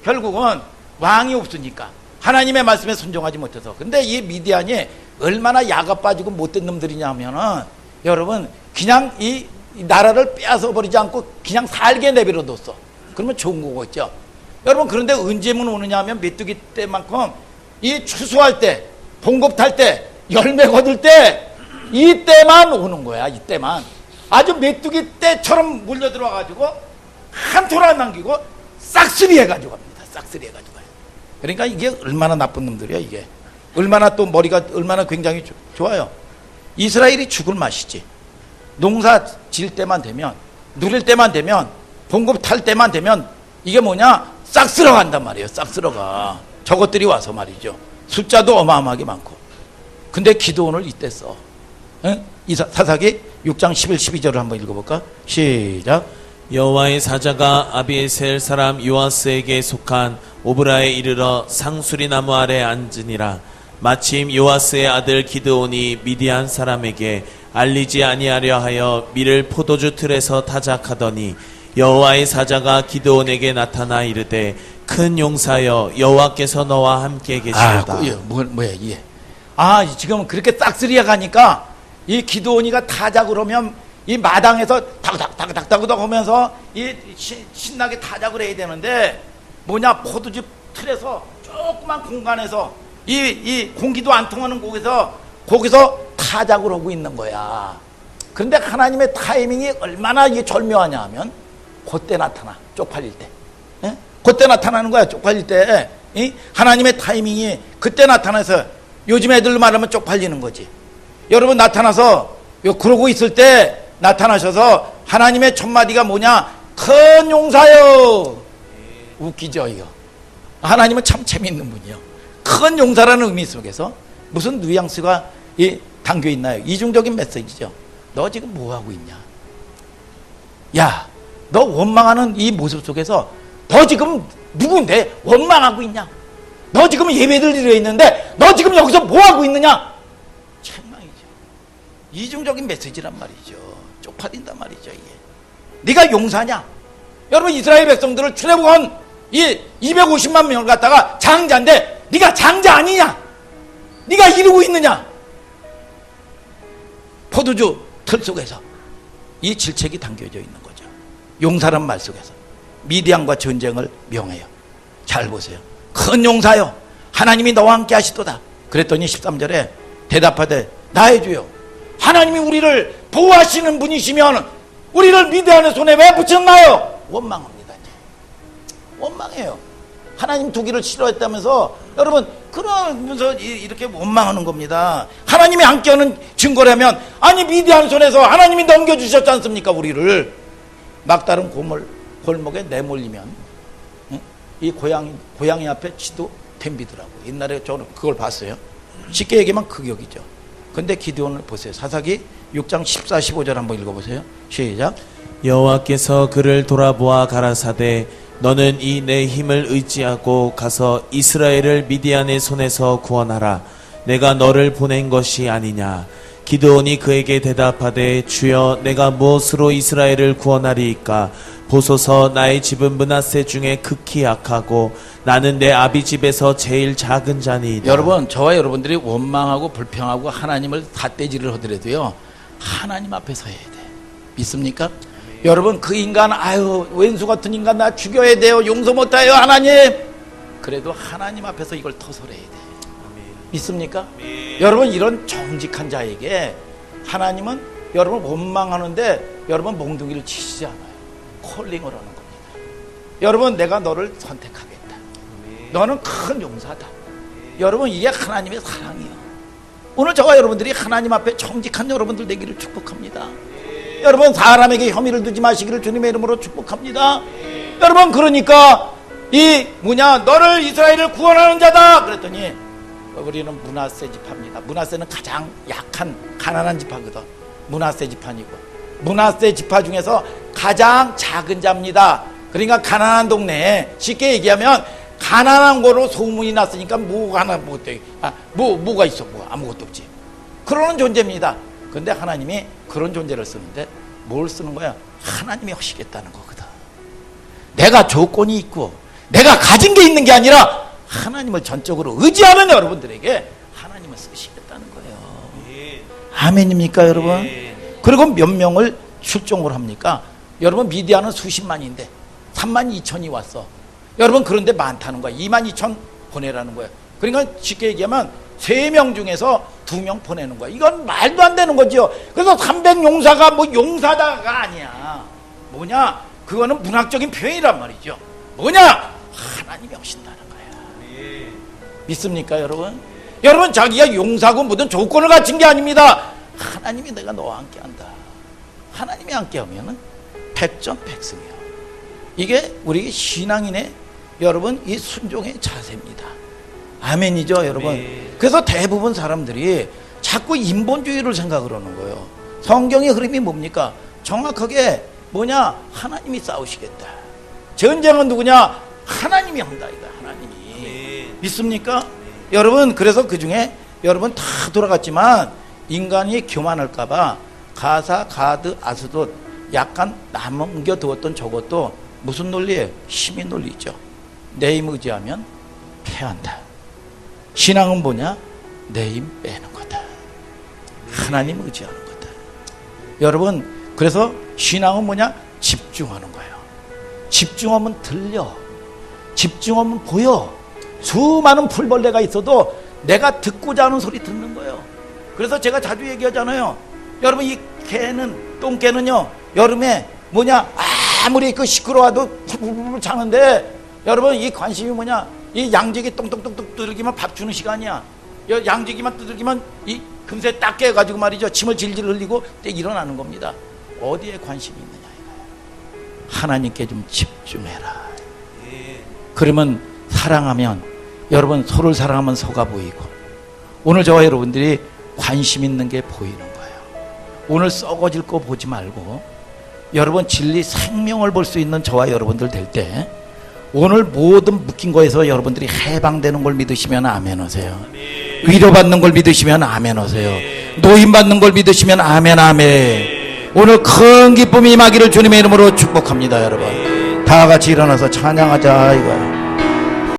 결국은 왕이 없으니까 하나님의 말씀에 순종하지 못해서. 근데 이 미디안이 얼마나 야가 빠지고 못된 놈들이냐 하면은 여러분, 그냥 이 나라를 빼앗아 버리지 않고 그냥 살게 내버려 뒀어. 그러면 좋은 거겠죠. 여러분, 그런데 언제면 오느냐 하면 메뚜기 때만큼 이 추수할 때, 봉급 탈 때, 열매 거둘 때, 이때만 오는 거야. 이때만. 아주 메뚜기 때처럼 몰려 들어와가지고 한 톨 안 남기고 싹쓸이 해가지고 갑니다. 싹쓸이 해가지고. 그러니까 이게 얼마나 나쁜 놈들이야 이게. 얼마나 또 머리가 얼마나 굉장히 좋아요. 이스라엘이 죽을 맛이지. 농사 질 때만 되면, 누릴 때만 되면, 봉급 탈 때만 되면 이게 뭐냐? 싹 쓸어간단 말이에요. 싹 쓸어가. 저것들이 와서 말이죠. 숫자도 어마어마하게 많고. 근데 기드온을 이때 써. 응? 사사기 6장 11, 12절을 한번 읽어볼까? 시작. 여호와의 사자가 아비에셀 사람 요아스에게 속한 오브라에 이르러 상수리 나무 아래 앉으니라. 마침 요아스의 아들 기드온이 미디안 사람에게 알리지 아니하려 하여 밀을 포도주 틀에서 타작하더니 여호와의 사자가 기드온에게 나타나 이르되 큰 용사여 여호와께서 너와 함께 계시도다. 뭐야 이게? 지금 그렇게 싹쓸이해 가니까 이 기드온이가 타작을 하면 이 마당에서 다그닥 하면서 이 신나게 타작을 해야 되는데 뭐냐? 포도주 틀에서 조그만 공간에서 이 공기도 안 통하는 거기서 타작을 하고 있는 거야. 그런데 하나님의 타이밍이 얼마나 이게 절묘하냐 하면 그때 나타나. 쪽팔릴 때. 예? 그때 나타나는 거야. 쪽팔릴 때. 하나님의 타이밍이 그때 나타나서 요즘 애들로 말하면 쪽팔리는 거지. 여러분, 나타나서 그러고 있을 때 나타나셔서 하나님의 첫 마디가 뭐냐? 큰 용사요. 웃기죠 이거. 하나님은 참 재미있는 분이요. 큰 용사라는 의미 속에서 무슨 뉘앙스가 담겨 있나요? 이중적인 메시지죠. 너 지금 뭐 하고 있냐? 야, 너 원망하는 이 모습 속에서 너 지금 누군데 원망하고 있냐? 너 지금 예배를 드려 있는데 너 지금 여기서 뭐 하고 있느냐? 책망이죠. 이중적인 메시지란 말이죠. 쪽팔린단 말이죠 이게. 네가 용사냐? 여러분, 이스라엘 백성들을 출애굽한 이 250만 명을 갖다가 장자인데 네가 장자 아니냐? 네가 이루고 있느냐? 포도주 틀 속에서 이 질책이 담겨져 있는 거죠. 용사란 말 속에서 미디안과 전쟁을 명해요. 잘 보세요. 큰 용사요, 하나님이 너와 함께 하시도다. 그랬더니 13절에 대답하되 나의 주여, 하나님이 우리를 보호하시는 분이시면 우리를 미디안의 손에 왜 붙였나요? 원망합니다. 원망해요. 하나님 두기를 싫어했다면서 여러분 그러면서 이렇게 원망하는 겁니다. 하나님이 함께 하는 증거라면 아니 미디안 손에서 하나님이 넘겨주셨지 않습니까? 우리를 막다른 골목에 내몰리면 이 고양이 앞에 쥐도 덤비더라고. 옛날에 저는 그걸 봤어요. 쉽게 얘기하면 극역이죠. 근데 기드온을 보세요. 사사기 6장 14, 15절 한번 읽어보세요. 시작. 여호와께서 그를 돌아보아 가라사대 너는 이 내 힘을 의지하고 가서 이스라엘을 미디안의 손에서 구원하라. 내가 너를 보낸 것이 아니냐. 기드온이 그에게 대답하되 주여 내가 무엇으로 이스라엘을 구원하리이까. 보소서 나의 집은 므낫세 중에 극히 약하고 나는 내 아비 집에서 제일 작은 자니이다. 여러분 저와 여러분들이 원망하고 불평하고 하나님을 삿대질을 하더라도요 하나님 앞에서 해야 돼. 믿습니까? 여러분 그 인간 아유 왼수 같은 인간 나 죽여야 돼요. 용서 못해요 하나님. 그래도 하나님 앞에서 이걸 터설해야 돼. 믿습니까? 여러분 이런 정직한 자에게 하나님은 여러분 원망하는데 여러분 몽둥이를 치시지 않아요. 콜링을 하는 겁니다. 여러분 내가 너를 선택하겠다. 너는 큰 용사다. 여러분 이게 하나님의 사랑이에요. 오늘 저와 여러분들이 하나님 앞에 정직한 여러분들 되기를 축복합니다. 여러분 사람에게 혐의를 두지 마시기를 주님의 이름으로 축복합니다. 여러분 그러니까 너를 이스라엘을 구원하는 자다 그랬더니 우리는 므낫세 지파입니다. 므낫세는 가장 약한 가난한 지파거든. 므낫세 지파니고 므낫세 지파 중에서 가장 작은 자입니다. 그러니까 가난한 동네에 쉽게 얘기하면 가난한 거로 소문이 났으니까 뭐가 있어? 뭐 아무것도 없지. 그러는 존재입니다. 근데 하나님이 그런 존재를 쓰는데 뭘 쓰는 거야? 하나님이 하시겠다는 거거든. 내가 조건이 있고 내가 가진 게 있는 게 아니라 하나님을 전적으로 의지하는 여러분들에게 하나님을 쓰시겠다는 거예요. 아멘입니까 여러분? 그리고 몇 명을 출종을 합니까? 여러분 미디안은 수십만인데 32,000이 왔어. 여러분 그런데 많다는 거야. 22,000 보내라는 거야. 그러니까 쉽게 얘기하면 3명 중에서 2명 보내는 거야. 이건 말도 안 되는 거죠. 그래서 300용사가 뭐 용사다가 아니야. 뭐냐? 그거는 문학적인 표현이란 말이죠. 뭐냐? 하나님이 하신다는 거야. 믿습니까 여러분? 여러분 자기가 용사고 모든 조건을 갖춘 게 아닙니다. 하나님이 내가 너와 함께 한다. 하나님이 함께 하면은 백전백승이에요. 이게 우리 신앙인의 여러분 이 순종의 자세입니다. 아멘이죠 여러분. 그래서 대부분 사람들이 자꾸 인본주의를 생각을 하는 거예요. 성경의 흐름이 뭡니까? 정확하게 하나님이 싸우시겠다. 전쟁은 누구냐? 하나님이 한다 이거. 하나님이. 믿습니까? 여러분 그래서 그 중에 여러분 다 돌아갔지만 인간이 교만할까봐 가사, 가드, 아스돗 약간 남겨두었던 저것도 무슨 논리예요? 힘의 논리죠. 내 힘 의지하면 패한다. 신앙은 뭐냐? 내 힘 빼는 거다. 하나님 의지하는 거다. 여러분 그래서 신앙은 뭐냐? 집중하는 거예요. 집중하면 들려. 집중하면 보여. 수많은 풀벌레가 있어도 내가 듣고자 하는 소리 듣는 거예요. 그래서 제가 자주 얘기하잖아요. 여러분 이 똥개는요 여름에 아무리 시끄러워도 풀풀풀 자는데 여러분 이 관심이 이 양재기 똥똥똥똥 두들기면 밥 주는 시간이야. 양재기만 두들기면 이 금세 딱 깨가지고 말이죠. 침을 질질 흘리고 일어나는 겁니다. 어디에 관심이 있느냐 이거야. 하나님께 좀 집중해라. 그러면 사랑하면 여러분 서로를 사랑하면 서가 보이고 오늘 저와 여러분들이 관심 있는 게 보이는 거예요. 오늘 썩어질 거 보지 말고 여러분 진리 생명을 볼 수 있는 저와 여러분들 될 때 오늘 모든 묶인 거에서 여러분들이 해방되는 걸 믿으시면 아멘 하세요. 위로받는 걸 믿으시면 아멘 하세요. 노임받는 걸 믿으시면 아멘 아멘. 오늘 큰 기쁨이 임하기를 주님의 이름으로 축복합니다. 여러분 다 같이 일어나서 찬양하자 이거예요.